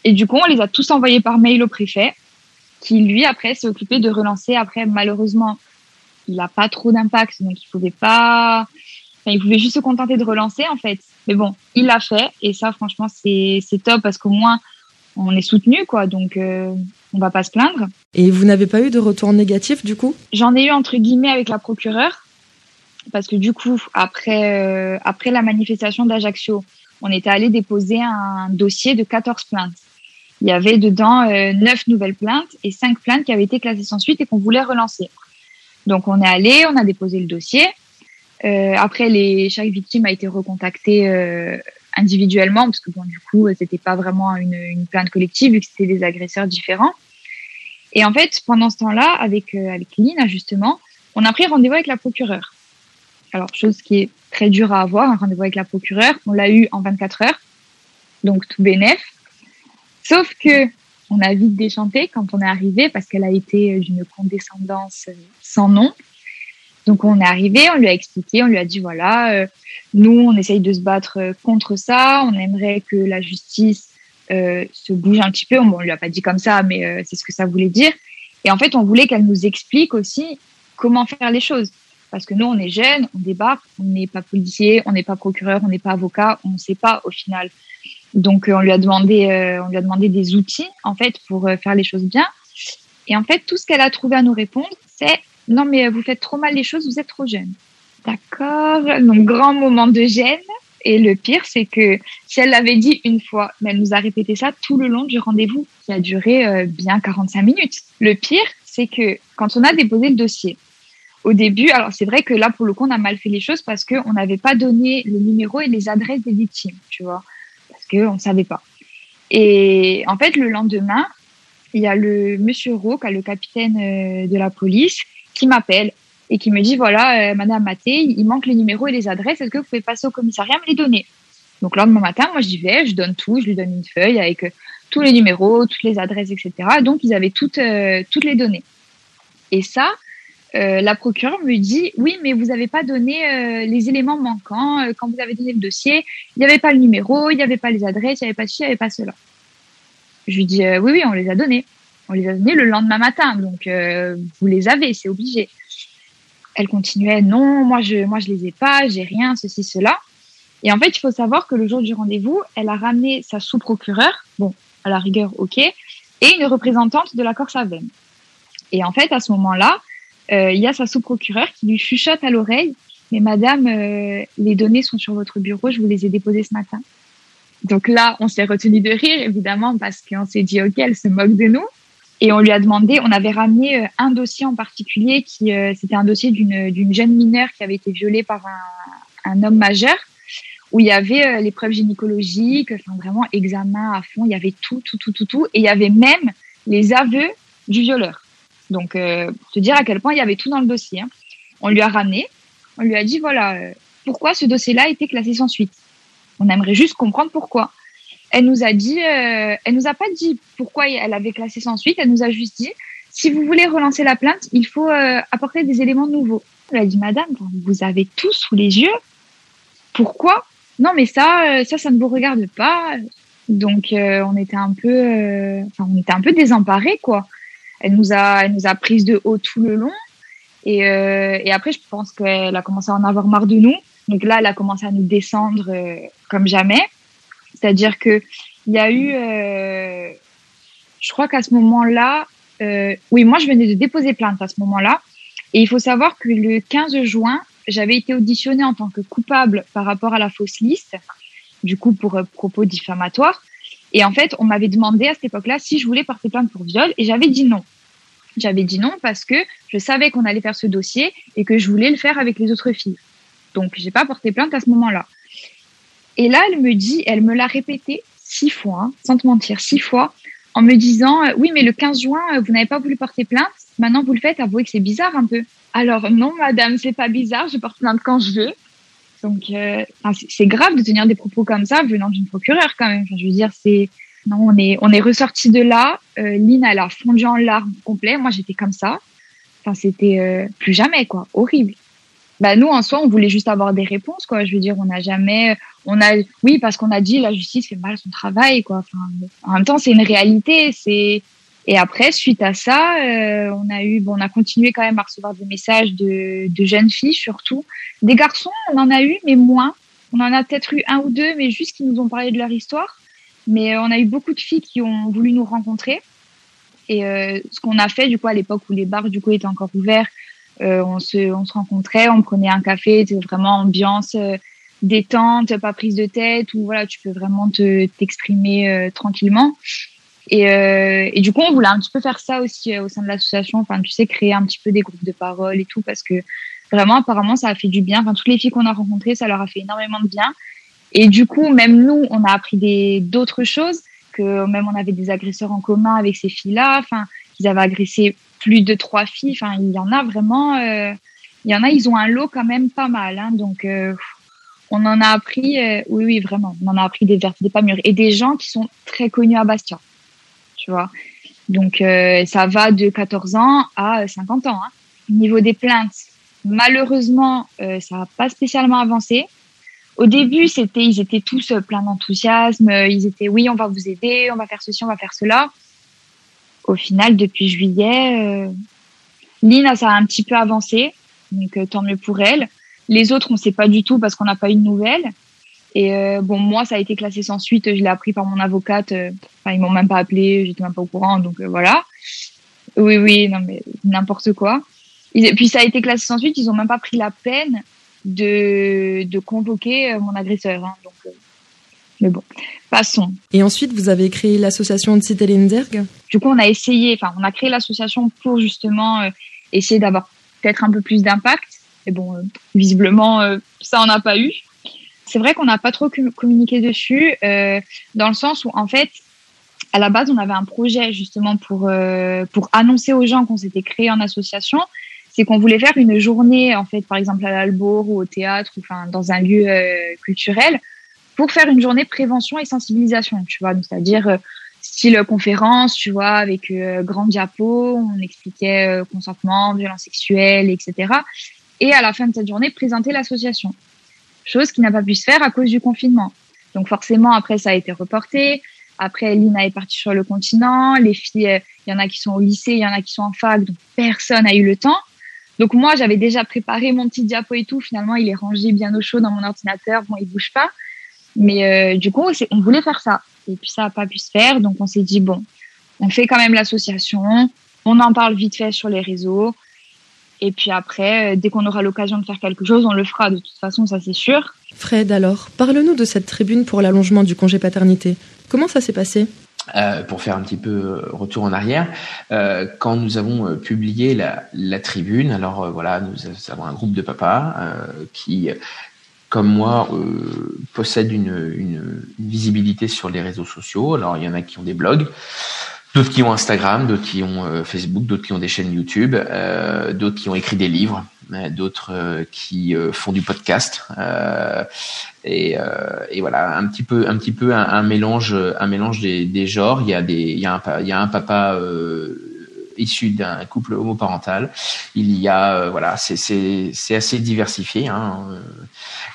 Et du coup, on les a tous envoyés par mail au préfet, qui lui après s'est occupé de relancer. Après, malheureusement, il n'a pas trop d'impact, donc il pouvait juste se contenter de relancer en fait. Mais bon, il l'a fait et ça, franchement, c'est top parce qu'au moins on est soutenu, quoi. Donc on va pas se plaindre. Et vous n'avez pas eu de retour négatif du coup? J'en ai eu entre guillemets avec la procureure parce que du coup après la manifestation d'Ajaccio, on était allé déposer un dossier de 14 plaintes. Il y avait dedans 9 nouvelles plaintes et 5 plaintes qui avaient été classées sans suite et qu'on voulait relancer. Donc, on est allé, on a déposé le dossier. Après, chaque victime a été recontactée individuellement parce que, bon, du coup, c'était pas vraiment une plainte collective vu que c'était des agresseurs différents. Et en fait, pendant ce temps-là, avec Lina, justement, on a pris rendez-vous avec la procureure. Alors, chose qui est très dure à avoir, un rendez-vous avec la procureure. On l'a eu en 24 heures, donc tout bénef. Sauf que on a vite déchanté quand on est arrivé parce qu'elle a été d'une condescendance sans nom. Donc, on est arrivé, on lui a expliqué, on lui a dit, voilà, nous, on essaye de se battre contre ça. On aimerait que la justice se bouge un petit peu. Bon, on lui a pas dit comme ça, mais c'est ce que ça voulait dire. Et en fait, on voulait qu'elle nous explique aussi comment faire les choses. Parce que nous, on est jeunes, on débarque, on n'est pas policier, on n'est pas procureur, on n'est pas avocat, on ne sait pas au final. Donc, on lui a demandé des outils, en fait, pour faire les choses bien. Et en fait, tout ce qu'elle a trouvé à nous répondre, c'est « Non, mais vous faites trop mal les choses, vous êtes trop jeune. » D'accord. Donc, grand moment de gêne. Et le pire, c'est que si elle l'avait dit une fois, mais elle nous a répété ça tout le long du rendez-vous, qui a duré bien 45 minutes. Le pire, c'est que quand on a déposé le dossier, au début, alors c'est vrai que là, pour le coup, on a mal fait les choses parce qu'on n'avait pas donné le numéro et les adresses des victimes, tu vois. Qu'on ne savait pas. Et en fait, le lendemain, il y a le monsieur Roque, le capitaine de la police, qui m'appelle et qui me dit, voilà, Madame Maté, il manque les numéros et les adresses, est-ce que vous pouvez passer au commissariat me les donner? Donc, le lendemain matin, moi, j'y vais, je donne tout, je lui donne une feuille avec tous les numéros, toutes les adresses, etc. Donc, ils avaient toutes les données. Et ça, la procureure me dit, oui, mais vous n'avez pas donné les éléments manquants. Quand vous avez donné le dossier, il n'y avait pas le numéro, il n'y avait pas les adresses, il n'y avait pas ci, il n'y avait pas cela. Je lui dis, oui, on les a donnés. On les a donnés le lendemain matin, donc vous les avez, c'est obligé. Elle continuait, non, moi je les ai pas, j'ai rien, ceci, cela. Et en fait, il faut savoir que le jour du rendez-vous, elle a ramené sa sous-procureure, bon, à la rigueur, ok, et une représentante de la Corse-Aven. Et en fait, à ce moment-là, il y a sa sous-procureure qui lui chuchote à l'oreille, mais madame, les données sont sur votre bureau, je vous les ai déposées ce matin. Donc là, on s'est retenu de rire, évidemment, parce qu'on s'est dit, ok, elle se moque de nous. Et on lui a demandé, on avait ramené un dossier en particulier c'était un dossier d'une jeune mineure qui avait été violée par un homme majeur, où il y avait les preuves gynécologiques, enfin vraiment examen à fond, il y avait tout. Et il y avait même les aveux du violeur. Donc, pour te dire à quel point il y avait tout dans le dossier. Hein. On lui a ramené, on lui a dit, voilà, pourquoi ce dossier-là a été classé sans suite? On aimerait juste comprendre pourquoi. elle nous a dit, elle nous a pas dit pourquoi elle avait classé sans suite. Elle nous a juste dit, si vous voulez relancer la plainte, il faut apporter des éléments nouveaux. Elle a dit, madame, vous avez tout sous les yeux. Pourquoi? Non, mais ça ne vous regarde pas. Donc, on était un peu désemparés, quoi. Elle nous a prises de haut tout le long. Et après, je pense qu'elle a commencé à en avoir marre de nous. Donc là, elle a commencé à nous descendre comme jamais. C'est-à-dire que il y a eu, je crois qu'à ce moment-là, oui, moi, je venais de déposer plainte à ce moment-là. Et il faut savoir que le 15 juin, j'avais été auditionnée en tant que coupable par rapport à la fausse liste, du coup, pour propos diffamatoires. Et en fait, on m'avait demandé à cette époque-là si je voulais porter plainte pour viol. Et j'avais dit non. J'avais dit non parce que je savais qu'on allait faire ce dossier et que je voulais le faire avec les autres filles. Donc, j'ai pas porté plainte à ce moment-là. Et là, elle me l'a répété 6 fois, hein, sans te mentir, 6 fois, en me disant oui, mais le 15 juin, vous n'avez pas voulu porter plainte. Maintenant, vous le faites. Avouez que c'est bizarre un peu. Alors non, madame, c'est pas bizarre. Je porte plainte quand je veux. Donc, c'est grave de tenir des propos comme ça venant d'une procureure quand même. Enfin, je veux dire, non, on est ressorti de là. Lynn, elle a fondu en larmes complet. Moi, j'étais comme ça. Enfin, c'était plus jamais, quoi. Horrible. Bah, nous, en soi, on voulait juste avoir des réponses, quoi. Je veux dire, oui, parce qu'on a dit la justice fait mal son travail, quoi. Enfin, en même temps, c'est une réalité. Et après, suite à ça, on a continué quand même à recevoir des messages de jeunes filles, surtout. Des garçons, on en a eu, mais moins. On en a peut-être eu 1 ou 2, mais juste qui nous ont parlé de leur histoire. Mais on a eu beaucoup de filles qui ont voulu nous rencontrer. Et ce qu'on a fait, du coup, à l'époque où les bars, du coup, étaient encore ouverts, on se rencontrait, on prenait un café, c'était vraiment ambiance détente, pas prise de tête, où voilà, tu peux vraiment t'exprimer tranquillement. Et du coup, on voulait un petit peu faire ça aussi au sein de l'association. Enfin, tu sais, créer un petit peu des groupes de parole et tout, parce que vraiment, apparemment, ça a fait du bien. Enfin, toutes les filles qu'on a rencontrées, ça leur a fait énormément de bien. Et du coup, même nous, on a appris d'autres choses, que même on avait des agresseurs en commun avec ces filles-là. Enfin, ils avaient agressé plus de 3 filles. Enfin, il y en a vraiment, ils ont un lot quand même pas mal. Hein, donc, on en a appris, oui, vraiment, on en a appris des vertes, des pas mûres. Et des gens qui sont très connus à Bastia. Tu vois. Donc, ça va de 14 ans à 50 ans. Hein. Au niveau des plaintes, malheureusement, ça n'a pas spécialement avancé. Au début, ils étaient tous pleins d'enthousiasme. Ils étaient, oui, on va vous aider, on va faire ceci, on va faire cela. Au final, depuis juillet, Lynn, ça a un petit peu avancé. Donc, tant mieux pour elle. Les autres, on ne sait pas du tout parce qu'on n'a pas eu de nouvelles. Et moi, ça a été classé sans suite. Je l'ai appris par mon avocate. Ils m'ont même pas appelé, j'étais même pas au courant. Donc voilà. Oui, non mais n'importe quoi. Et puis ça a été classé sans suite. Ils ont même pas pris la peine de convoquer mon agresseur. Hein, donc, mais bon, passons. Et ensuite, vous avez créé l'association Zittelenzerg. Du coup, on a créé l'association pour justement essayer d'avoir peut-être un peu plus d'impact. Et bon, visiblement, ça en a pas eu. C'est vrai qu'on n'a pas trop communiqué dessus, dans le sens où, en fait, à la base, on avait un projet justement pour annoncer aux gens qu'on s'était créé en association. C'est qu'on voulait faire une journée, en fait, par exemple à l'Albour ou au théâtre, ou enfin dans un lieu culturel, pour faire une journée prévention et sensibilisation, tu vois. Donc, c'est-à-dire style conférence, tu vois, avec grand diapo, on expliquait consentement, violence sexuelle, etc. Et à la fin de cette journée, présenter l'association. Chose qui n'a pas pu se faire à cause du confinement. Donc forcément, après, ça a été reporté. Après, Lina est partie sur le continent. Les filles, il y en a qui sont au lycée, il y en a qui sont en fac, donc personne n'a eu le temps. Donc moi, j'avais déjà préparé mon petit diapo et tout. Finalement, il est rangé bien au chaud dans mon ordinateur. Bon, il bouge pas. Mais du coup, on voulait faire ça. Et puis ça n'a pas pu se faire. Donc on s'est dit, bon, on fait quand même l'association. On en parle vite fait sur les réseaux. Et puis après, dès qu'on aura l'occasion de faire quelque chose, on le fera. De toute façon, ça c'est sûr. Fred, alors, parle-nous de cette tribune pour l'allongement du congé paternité. Comment ça s'est passé ? Pour faire un petit peu retour en arrière, quand nous avons publié la tribune, alors voilà, nous avons un groupe de papas qui, comme moi, possèdent une visibilité sur les réseaux sociaux. Alors il y en a qui ont des blogs, d'autres qui ont Instagram, d'autres qui ont Facebook, d'autres qui ont des chaînes YouTube, d'autres qui ont écrit des livres, d'autres qui font du podcast, et voilà, un petit peu un mélange des genres. Il y a un papa issu d'un couple homoparental. Il y a voilà, c'est assez diversifié, hein.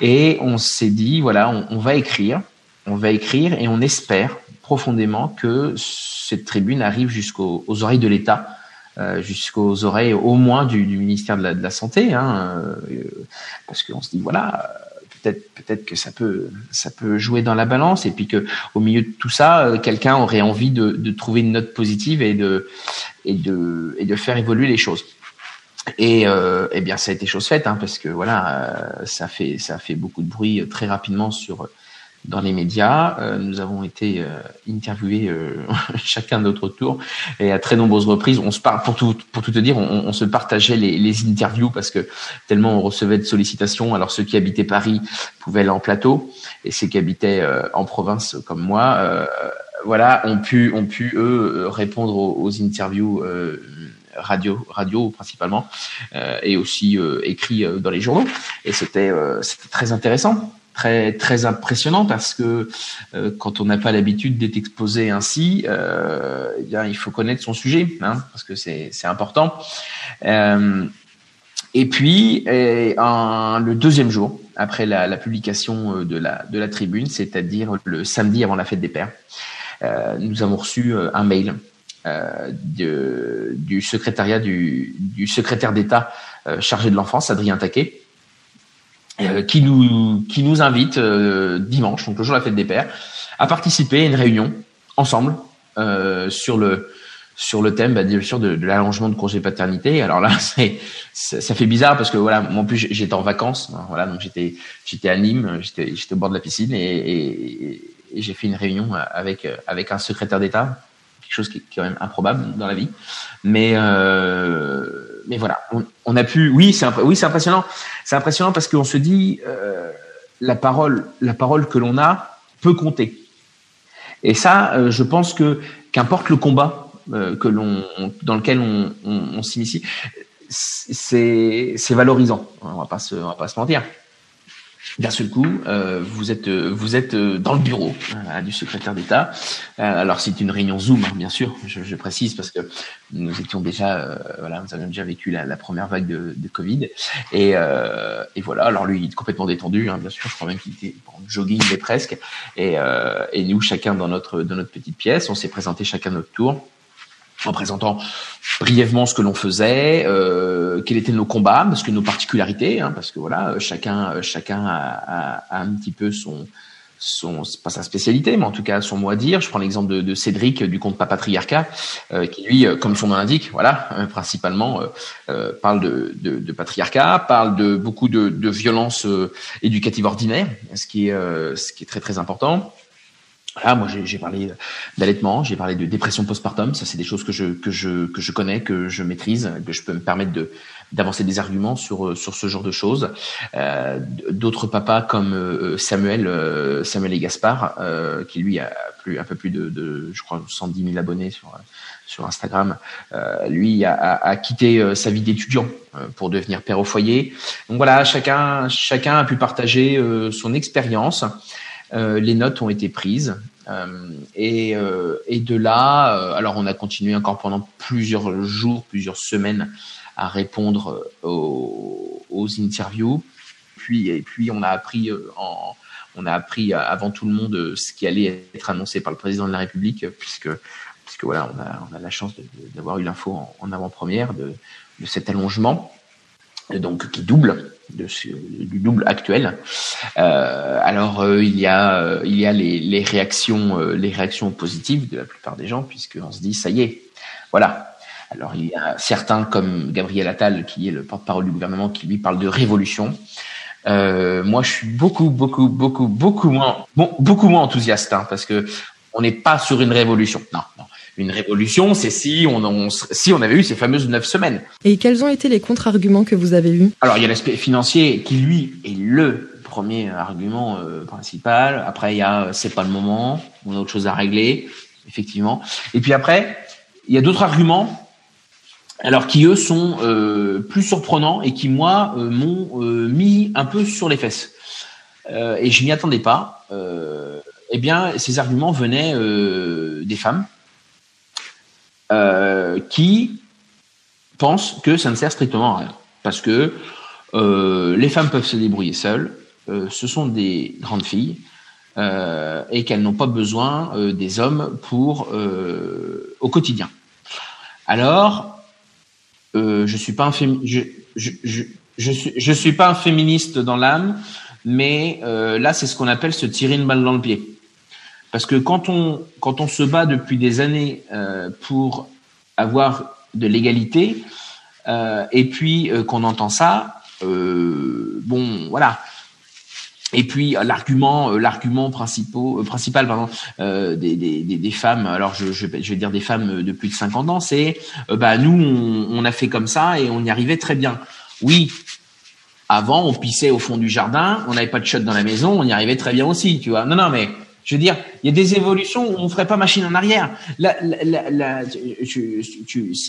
Et on s'est dit voilà, on va écrire et on espère profondément que cette tribune arrive jusqu'aux oreilles de l'État, jusqu'aux oreilles au moins du ministère de la Santé, hein, parce qu'on se dit voilà, peut-être que ça peut jouer dans la balance, et puis que au milieu de tout ça, quelqu'un aurait envie de trouver une note positive et de faire évoluer les choses. Et bien ça a été chose faite, hein, parce que voilà, ça a fait beaucoup de bruit très rapidement dans les médias. Nous avons été interviewés chacun de notre tour, et à très nombreuses reprises, on se parle, pour tout te dire, on se partageait les interviews, parce que tellement on recevait de sollicitations. Alors ceux qui habitaient Paris pouvaient aller en plateau, et ceux qui habitaient en province comme moi, voilà, ont pu eux répondre aux interviews radio principalement, et aussi écrit dans les journaux. Et c'était très intéressant. Très très impressionnant, parce que quand on n'a pas l'habitude d'être exposé ainsi, eh bien il faut connaître son sujet, hein, parce que c'est important. Et puis le deuxième jour après la publication de la tribune, c'est-à-dire le samedi avant la fête des pères, nous avons reçu un mail du secrétariat du secrétaire d'État chargé de l'enfance, Adrien Taquet, qui nous invite dimanche, donc le jour de la fête des pères, à participer à une réunion ensemble sur le thème, bien sûr, de l'allongement de congé paternité. Alors là, ça fait bizarre, parce que voilà, moi en plus j'étais en vacances, hein, voilà, donc j'étais à Nîmes, j'étais au bord de la piscine, et j'ai fait une réunion avec un secrétaire d'État, quelque chose qui est quand même improbable dans la vie, mais voilà, on a pu, oui, c'est impressionnant. C'est impressionnant parce qu'on se dit, la parole que l'on a peut compter. Et ça, je pense que qu'importe le combat dans lequel on s'initie, c'est valorisant. On va pas se mentir. D'un seul coup, vous êtes dans le bureau du secrétaire d'État. Alors c'est une réunion Zoom, hein, bien sûr. Je précise, parce que nous étions déjà, voilà, nous avions déjà vécu la première vague de Covid, et voilà. Alors lui, il est complètement détendu, hein, bien sûr. Je crois même qu'il était en jogging, mais presque. Et nous, chacun dans notre petite pièce, on s'est présenté chacun notre tour, en présentant brièvement ce que l'on faisait, quels étaient nos combats, parce que nos particularités, hein, parce que voilà, chacun a un petit peu son c'est pas sa spécialité, mais en tout cas son mot à dire. Je prends l'exemple de Cédric du compte Patriarcat, qui lui, comme son nom l'indique, voilà, principalement parle de patriarcat, parle de beaucoup de violences éducatives ordinaires, ce qui est très très important. Voilà, moi j'ai parlé d'allaitement, j'ai parlé de dépression postpartum. Ça, c'est des choses que je connais, que je maîtrise, que je peux me permettre d'avancer des arguments sur ce genre de choses. D'autres papas comme Samuel et Gaspard, qui lui a un peu plus de je crois 110 000 abonnés sur Instagram, lui a quitté sa vie d'étudiant pour devenir père au foyer. Donc voilà, chacun a pu partager son expérience. Les notes ont été prises, et de là, alors on a continué encore pendant plusieurs jours, plusieurs semaines à répondre aux interviews. Puis on a appris avant tout le monde ce qui allait être annoncé par le président de la République, puisque voilà, on a la chance d'avoir eu l'info en avant-première de cet allongement, donc qui double du double actuel. Alors il y a les réactions positives de la plupart des gens, puisqu'on se dit ça y est, voilà. Alors il y a certains comme Gabriel Attal, qui est le porte-parole du gouvernement, qui lui parle de révolution. Moi je suis beaucoup moins enthousiaste, hein, parce que on n'est pas sur une révolution. Non. Une révolution, c'est si on avait eu ces fameuses 9 semaines. Et quels ont été les contre-arguments que vous avez eus ? Alors, il y a l'aspect financier qui, lui, est le premier argument principal. Après, il y a c'est pas le moment, on a autre chose à régler, effectivement. Et puis après, il y a d'autres arguments, alors qui eux sont plus surprenants et qui moi m'ont mis un peu sur les fesses. Et je m'y attendais pas. Eh bien, ces arguments venaient des femmes qui pensent que ça ne sert strictement à rien, parce que les femmes peuvent se débrouiller seules. Ce sont des grandes filles et qu'elles n'ont pas besoin des hommes pour au quotidien. Alors, je suis pas je suis pas un féministe dans l'âme, mais là c'est ce qu'on appelle se tirer une balle dans le pied, parce que quand on se bat depuis des années pour avoir de l'égalité et puis qu'on entend ça, bon voilà. Et puis l'argument principal des femmes, alors je vais dire des femmes de plus de 50 ans, c'est nous on a fait comme ça et on y arrivait très bien. Oui, avant on pissait au fond du jardin, on n'avait pas de shot dans la maison, on y arrivait très bien aussi, tu vois. Non mais je veux dire, il y a des évolutions où on ferait pas machine en arrière.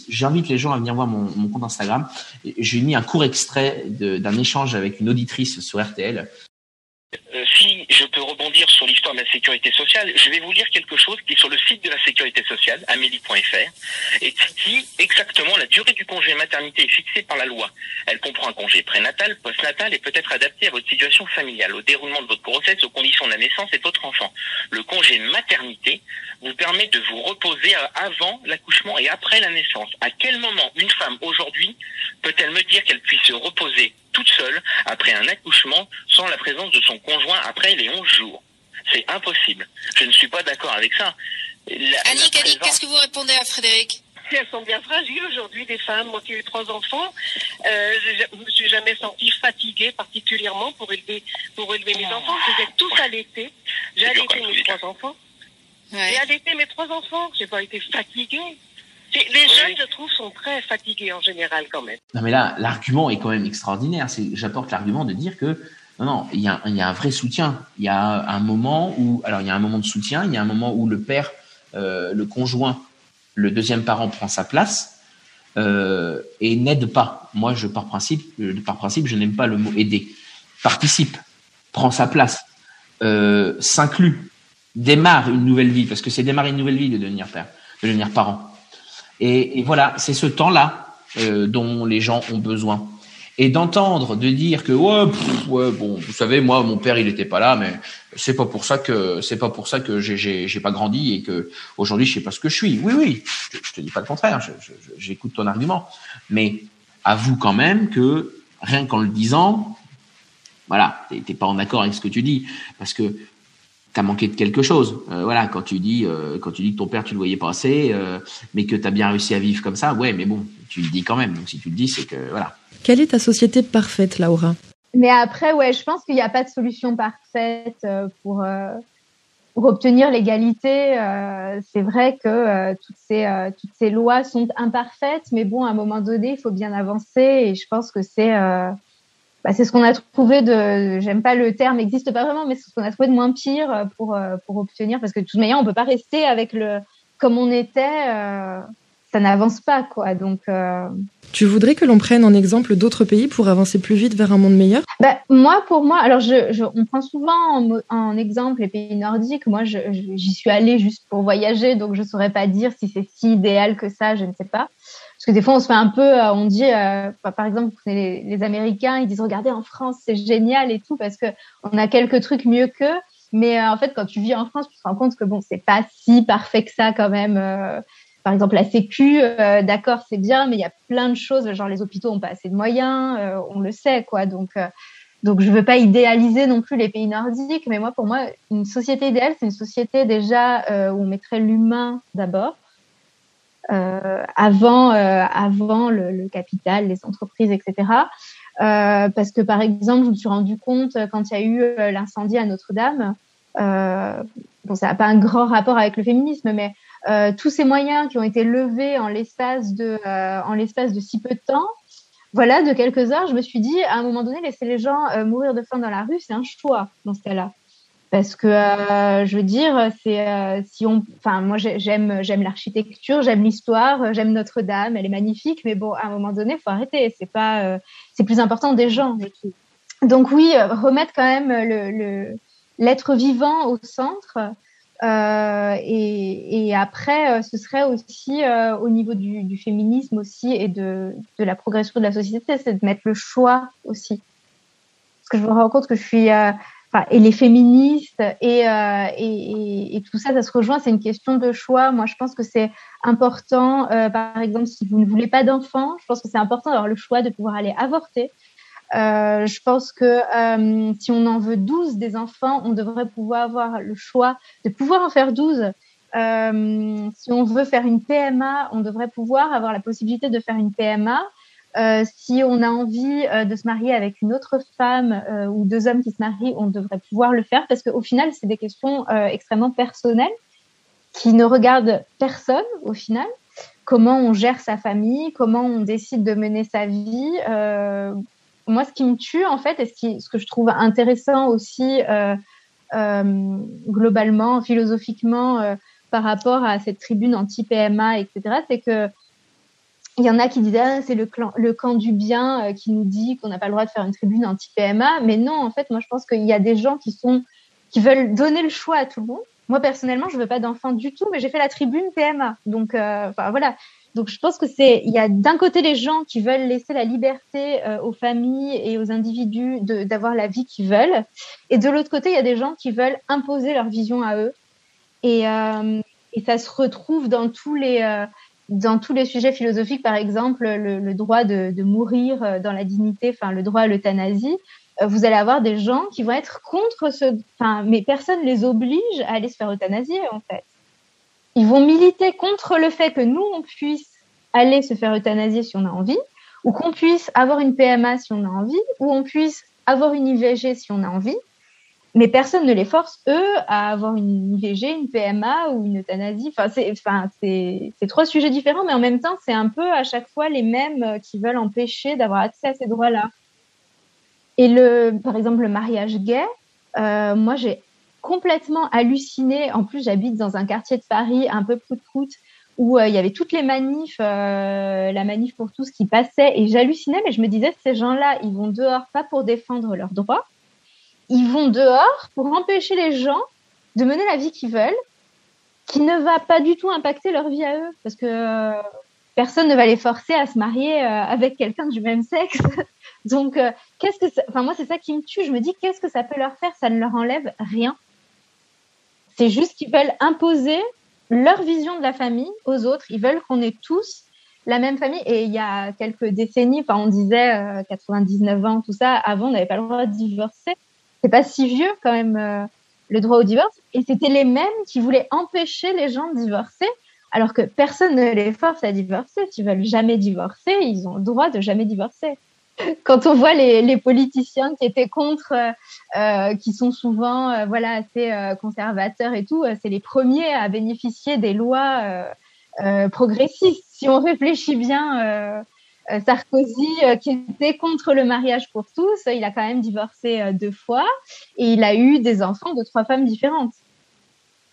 J'invite les gens à venir voir mon compte Instagram. J'ai mis un court extrait d'un échange avec une auditrice sur RTL. Si je peux rebondir sur l'histoire de la sécurité sociale, je vais vous lire quelque chose qui est sur le site de la sécurité sociale, amélie.fr, et qui dit exactement la durée du congé maternité est fixée par la loi. Elle comprend un congé prénatal, postnatal et peut être adapté à votre situation familiale, au déroulement de votre grossesse, aux conditions de la naissance et de votre enfant. Le congé maternité vous permet de vous reposer avant l'accouchement et après la naissance. À quel moment une femme aujourd'hui peut-elle me dire qu'elle puisse se reposer toute seule après un accouchement sans la présence de son conjoint après les 11 jours? C'est impossible. Je ne suis pas d'accord avec ça. Annick, qu'est-ce que vous répondez à Frédéric? Elles sont bien fragiles aujourd'hui, des femmes. Moi qui ai eu 3 enfants, je me suis jamais sentie fatiguée particulièrement pour élever mes enfants. Je les ai tous allaités. J'ai allaité mes 3 enfants. Ouais. J'ai allaité mes 3 enfants. J'ai pas été fatiguée. Les jeunes, je trouve, sont très fatigués en général quand même. Non mais là, l'argument est quand même extraordinaire. J'apporte l'argument de dire que non, il y a un vrai soutien. Il y a un moment où, alors il y a un moment de soutien, il y a un moment où le père, le conjoint, le deuxième parent prend sa place et n'aide pas. Moi, par principe, je n'aime pas le mot aider. Participe, prend sa place, s'inclut, démarre une nouvelle vie, parce que c'est démarrer une nouvelle vie de devenir père, de devenir parent. Et voilà, c'est ce temps-là dont les gens ont besoin. Et d'entendre, de dire que bon, vous savez, moi, mon père, il était pas là, mais c'est pas pour ça que j'ai pas grandi et que aujourd'hui, je sais pas ce que je suis. Oui, je te dis pas le contraire. J'écoute ton argument, mais avoue quand même que rien qu'en le disant, voilà, t'es pas en accord avec ce que tu dis, parce que t'as manqué de quelque chose. Voilà, quand tu dis que ton père, tu le voyais pas assez, mais que t'as bien réussi à vivre comme ça, ouais, mais bon, tu le dis quand même. Donc si tu le dis, c'est que voilà. Quelle est ta société parfaite, Laura? Mais après, ouais, je pense qu'il n'y a pas de solution parfaite pour obtenir l'égalité. C'est vrai que toutes ces lois sont imparfaites, mais bon, à un moment donné, il faut bien avancer. Et je pense que c'est ce qu'on a trouvé j'aime pas le terme, n'existe pas vraiment, mais c'est ce qu'on a trouvé de moins pire pour obtenir, parce que de toute manière, on peut pas rester avec comme on était. Ça n'avance pas, quoi. Donc, Tu voudrais que l'on prenne en exemple d'autres pays pour avancer plus vite vers un monde meilleur? Pour moi, alors on prend souvent en exemple les pays nordiques. Moi, j'y suis allée juste pour voyager, donc je saurais pas dire si c'est si idéal que ça, je ne sais pas. Parce que des fois, on se fait un peu, on dit, par exemple, les Américains, ils disent, regardez, en France, c'est génial et tout, parce que on a quelques trucs mieux qu'eux. Mais en fait, quand tu vis en France, tu te rends compte que bon, c'est pas si parfait que ça quand même. Par exemple, la Sécu, d'accord, c'est bien, mais il y a plein de choses, genre les hôpitaux ont pas assez de moyens, on le sait, quoi. Donc je veux pas idéaliser non plus les pays nordiques, mais pour moi, une société idéale, c'est une société déjà où on mettrait l'humain d'abord, avant le capital, les entreprises, etc. Parce que par exemple, je me suis rendu compte quand il y a eu l'incendie à Notre-Dame, bon, ça n'a pas un grand rapport avec le féminisme, mais tous ces moyens qui ont été levés en l'espace de si peu de temps, voilà, de quelques heures, je me suis dit, à un moment donné, laisser les gens mourir de faim dans la rue, c'est un choix dans ce cas-là. Parce que je veux dire, moi j'aime l'architecture, j'aime l'histoire, j'aime Notre-Dame, elle est magnifique, mais bon, à un moment donné, faut arrêter. C'est plus important des gens, je trouve. Donc oui, remettre quand même l'être vivant au centre. Et après, ce serait aussi au niveau du féminisme aussi et de la progression de la société, c'est de mettre le choix aussi. Parce que je me rends compte que je suis et les féministes et tout ça se rejoint. C'est une question de choix. Moi, je pense que c'est important. Par exemple, si vous ne voulez pas d'enfants, je pense que c'est important d'avoir le choix de pouvoir aller avorter. Je pense que si on en veut 12 des enfants, on devrait pouvoir avoir le choix de pouvoir en faire 12. Si on veut faire une PMA, on devrait pouvoir avoir la possibilité de faire une PMA. Si on a envie de se marier avec une autre femme ou 2 hommes qui se marient, on devrait pouvoir le faire parce qu'au final, c'est des questions extrêmement personnelles qui ne regardent personne au final. Comment on gère sa famille, comment on décide de mener sa vie. Moi, ce qui me tue, en fait, et ce que je trouve intéressant aussi globalement, philosophiquement, par rapport à cette tribune anti-PMA, etc., c'est que il y en a qui disaient c'est le camp du bien qui nous dit qu'on n'a pas le droit de faire une tribune anti-PMA. Mais non, en fait, moi, je pense qu'il y a des gens qui veulent donner le choix à tout le monde. Moi, personnellement, je veux pas d'enfant du tout, mais j'ai fait la tribune PMA. Donc, voilà. Donc, je pense que il y a d'un côté les gens qui veulent laisser la liberté aux familles et aux individus d'avoir la vie qu'ils veulent. Et de l'autre côté, il y a des gens qui veulent imposer leur vision à eux. Et ça se retrouve dans tous les sujets philosophiques, par exemple, le droit de mourir dans la dignité, enfin, le droit à l'euthanasie. Vous allez avoir des gens qui vont être contre mais personne les oblige à aller se faire euthanasier, en fait. Ils vont militer contre le fait que nous, on puisse aller se faire euthanasier si on a envie, ou qu'on puisse avoir une PMA si on a envie, ou on puisse avoir une IVG si on a envie. Mais personne ne les force, eux, à avoir une IVG, une PMA ou une euthanasie. C'est 3 sujets différents, mais en même temps, c'est un peu à chaque fois les mêmes qui veulent empêcher d'avoir accès à ces droits-là. Et par exemple, le mariage gay, moi, j'ai complètement halluciné. En plus, j'habite dans un quartier de Paris un peu prout-prout où il y avait toutes les manifs, la manif pour tous qui passaient, et j'hallucinais, mais je me disais, ces gens-là, ils vont dehors pas pour défendre leurs droits, ils vont dehors pour empêcher les gens de mener la vie qu'ils veulent, qui ne va pas du tout impacter leur vie à eux, parce que personne ne va les forcer à se marier avec quelqu'un du même sexe. Donc, moi, c'est ça qui me tue. Je me dis, qu'est-ce que ça peut leur faire? Ça ne leur enlève rien. C'est juste qu'ils veulent imposer leur vision de la famille aux autres. Ils veulent qu'on ait tous la même famille. Et il y a quelques décennies, on disait 99 ans, tout ça, avant, on n'avait pas le droit de divorcer. C'est pas si vieux quand même, le droit au divorce. Et c'était les mêmes qui voulaient empêcher les gens de divorcer, alors que personne ne les force à divorcer. S'ils veulent jamais divorcer, ils ont le droit de jamais divorcer. Quand on voit les politiciens qui étaient contre, qui sont souvent assez conservateurs et tout, c'est les premiers à bénéficier des lois progressistes. Si on réfléchit bien, Sarkozy, qui était contre le mariage pour tous, il a quand même divorcé 2 fois et il a eu des enfants de 3 femmes différentes.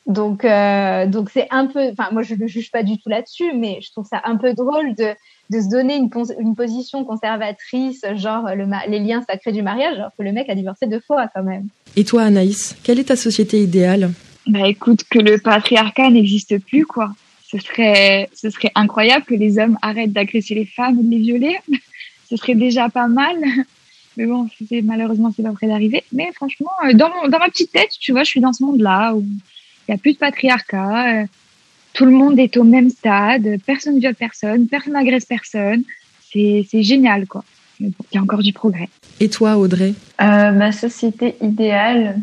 Donc c'est un peu, moi je ne juge pas du tout là-dessus, mais je trouve ça un peu drôle de se donner une position conservatrice, genre les liens sacrés du mariage, alors que le mec a divorcé 2 fois quand même. Et toi, Anaïs, quelle est ta société idéale? Écoute, que le patriarcat n'existe plus, quoi. Ce serait incroyable que les hommes arrêtent d'agresser les femmes et de les violer. Ce serait déjà pas mal. Mais bon, malheureusement, c'est pas près d'arriver. Mais franchement, dans ma petite tête, tu vois, je suis dans ce monde-là où il n'y a plus de patriarcat, tout le monde est au même stade, personne ne viole personne n'agresse personne. C'est génial, quoi. Mais bon, il y a encore du progrès. Et toi, Audrey? Ma société idéale,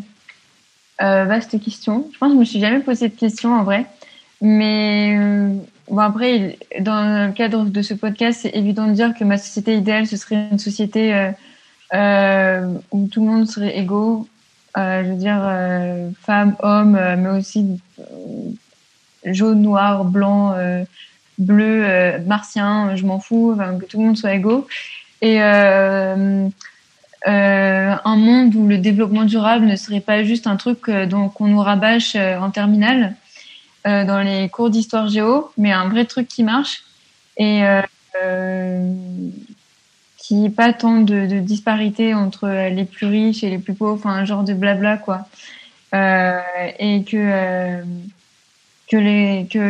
vaste question. Je pense que je me suis jamais posé de question en vrai. Mais après, dans le cadre de ce podcast, c'est évident de dire que ma société idéale, ce serait une société où tout le monde serait égaux. Je veux dire, femmes, hommes, mais aussi jaune, noir, blanc, bleu, martien, je m'en fous, que tout le monde soit égaux. Et un monde où le développement durable ne serait pas juste un truc qu'on nous rabâche en terminale dans les cours d'histoire géo, mais un vrai truc qui marche et qui n'est pas tant de disparité entre les plus riches et les plus pauvres, enfin un genre de blabla quoi, et que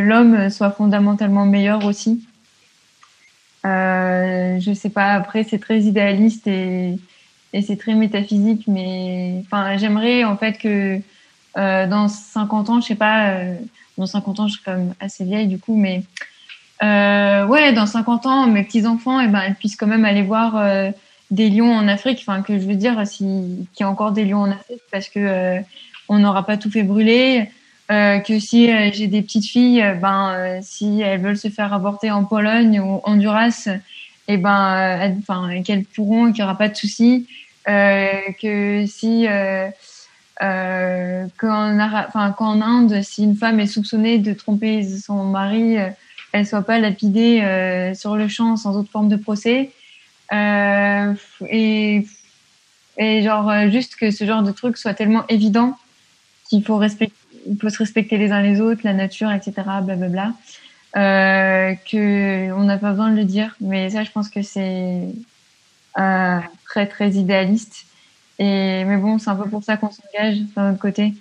l'homme soit fondamentalement meilleur aussi. Je sais pas, après c'est très idéaliste et c'est très métaphysique, mais enfin j'aimerais en fait que dans 50 ans, je sais pas, dans 50 ans je suis quand même assez vieille du coup, mais dans 50 ans mes petits-enfants elles puissent quand même aller voir des lions en Afrique, enfin que je veux dire qu'il y a encore des lions en Afrique parce que on n'aura pas tout fait brûler. Que si j'ai des petites filles, si elles veulent se faire avorter en Pologne ou en Honduras, qu'elles pourront, qu'il n'y aura pas de souci. Que si qu'en Inde, si une femme est soupçonnée de tromper son mari, elle soit pas lapidée sur le champ sans autre forme de procès. Et juste que ce genre de truc soit tellement évident qu'il faut se respecter les uns les autres, la nature, etc., blablabla, que on n'a pas besoin de le dire. Mais ça, je pense que c'est très, très idéaliste. Mais bon, c'est un peu pour ça qu'on s'engage d'un autre côté.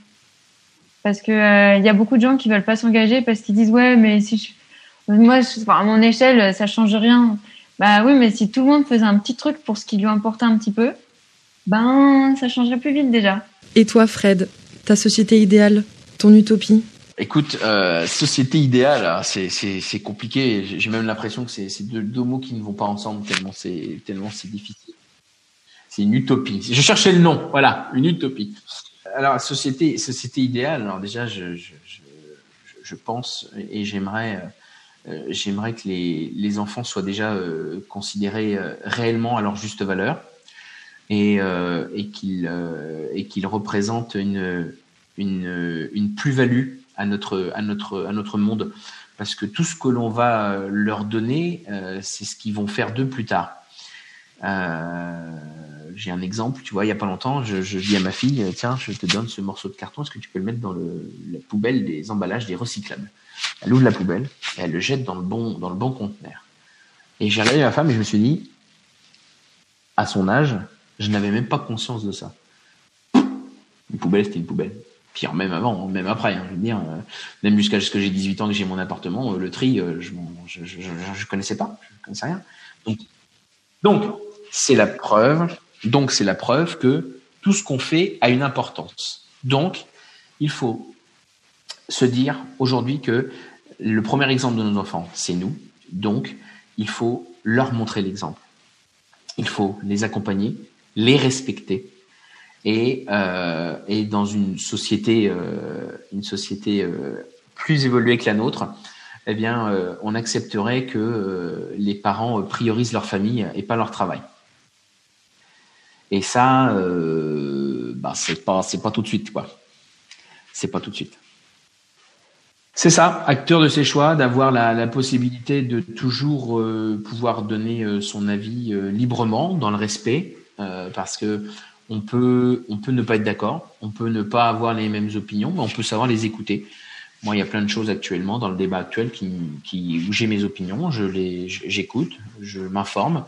Parce que y a beaucoup de gens qui veulent pas s'engager parce qu'ils disent ouais, mais à mon échelle, ça change rien. Bah oui, mais si tout le monde faisait un petit truc pour ce qui lui importait un petit peu, ça changerait plus vite déjà. Et toi, Fred, ta société idéale, ton utopie? Écoute, société idéale, c'est compliqué. J'ai même l'impression que c'est deux mots qui ne vont pas ensemble tellement c'est difficile. C'est une utopie. Je cherchais le nom. Voilà, une utopie. Alors société idéale. Alors déjà, je pense et j'aimerais que les enfants soient déjà considérés réellement à leur juste valeur et qu'ils représentent une plus-value à notre monde, parce que tout ce que l'on va leur donner, c'est ce qu'ils vont faire d'eux plus tard. J'ai un exemple, tu vois, il y a pas longtemps, je dis à ma fille, tiens, je te donne ce morceau de carton, est-ce que tu peux le mettre dans la poubelle des emballages des recyclables? Elle ouvre la poubelle et elle le jette dans le bon conteneur. Et j'ai regardé ma femme et je me suis dit, à son âge, je n'avais même pas conscience de ça. Une poubelle, c'était une poubelle. Puis même avant, même après, je veux dire, même jusqu'à ce que j'ai 18 ans, que j'ai mon appartement, le tri, je connaissais pas, je connaissais rien. Donc c'est la preuve que tout ce qu'on fait a une importance. Donc il faut se dire aujourd'hui que le premier exemple de nos enfants, c'est nous. Donc il faut leur montrer l'exemple. Il faut les accompagner, les respecter. Et dans une société plus évoluée que la nôtre, eh bien, on accepterait que les parents priorisent leur famille et pas leur travail. Et ça, c'est pas tout de suite, quoi. C'est pas tout de suite. C'est ça, acteur de ses choix, d'avoir la possibilité de toujours pouvoir donner son avis librement, dans le respect, parce que on peut ne pas être d'accord, on peut ne pas avoir les mêmes opinions, mais on peut savoir les écouter. Moi, il y a plein de choses actuellement dans le débat actuel où j'ai mes opinions, j'écoute, je m'informe.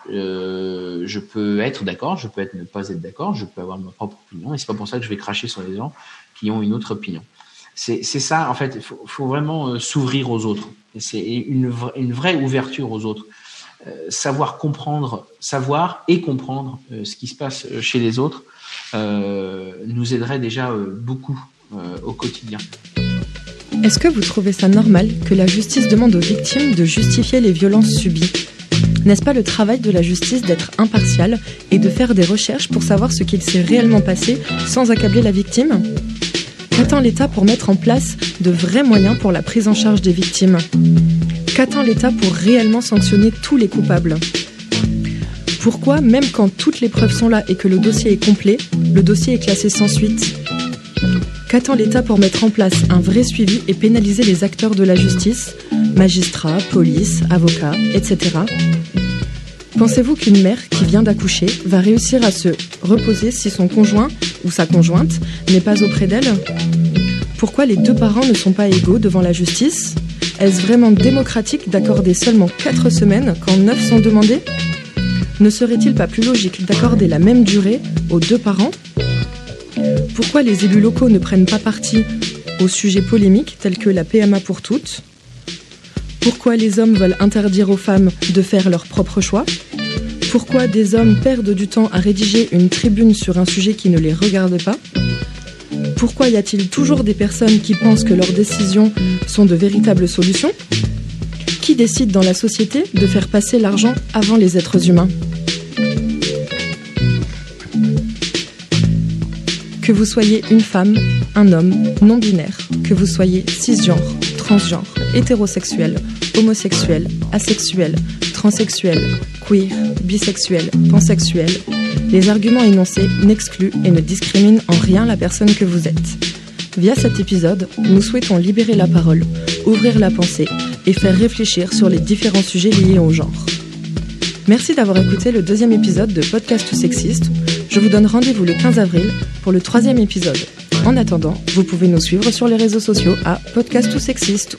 Je peux être d'accord, je peux ne pas être d'accord, je peux avoir ma propre opinion, et c'est pas pour ça que je vais cracher sur les gens qui ont une autre opinion. C'est ça, en fait, il faut vraiment s'ouvrir aux autres. Et c'est une vraie ouverture aux autres. Savoir et comprendre ce qui se passe chez les autres nous aiderait déjà beaucoup au quotidien. Est-ce que vous trouvez ça normal que la justice demande aux victimes de justifier les violences subies ? N'est-ce pas le travail de la justice d'être impartiale et de faire des recherches pour savoir ce qu'il s'est réellement passé sans accabler la victime ? Qu'attend l'État pour mettre en place de vrais moyens pour la prise en charge des victimes ? Qu'attend l'État pour réellement sanctionner tous les coupables ? Pourquoi, même quand toutes les preuves sont là et que le dossier est complet, le dossier est classé sans suite ? Qu'attend l'État pour mettre en place un vrai suivi et pénaliser les acteurs de la justice, magistrats, police, avocats, etc. Pensez-vous qu'une mère qui vient d'accoucher va réussir à se reposer si son conjoint ou sa conjointe n'est pas auprès d'elle ? Pourquoi les 2 parents ne sont pas égaux devant la justice ? Est-ce vraiment démocratique d'accorder seulement 4 semaines quand 9 sont demandées ? Ne serait-il pas plus logique d'accorder la même durée aux 2 parents ? Pourquoi les élus locaux ne prennent pas parti aux sujets polémiques tels que la PMA pour toutes ? Pourquoi les hommes veulent interdire aux femmes de faire leur propre choix ? Pourquoi des hommes perdent du temps à rédiger une tribune sur un sujet qui ne les regarde pas ? Pourquoi y a-t-il toujours des personnes qui pensent que leurs décisions sont de véritables solutions ? Qui décide dans la société de faire passer l'argent avant les êtres humains ? Que vous soyez une femme, un homme, non-binaire, que vous soyez cisgenre, transgenre, hétérosexuel, homosexuel, asexuel, transsexuel, queer, bisexuel, pansexuel, les arguments énoncés n'excluent et ne discriminent en rien la personne que vous êtes. Via cet épisode, nous souhaitons libérer la parole, ouvrir la pensée et faire réfléchir sur les différents sujets liés au genre. Merci d'avoir écouté le 2e épisode de Podcast Tout Sexiste. Je vous donne rendez-vous le 15 avril pour le 3e épisode. En attendant, vous pouvez nous suivre sur les réseaux sociaux à Podcast Tout Sexiste.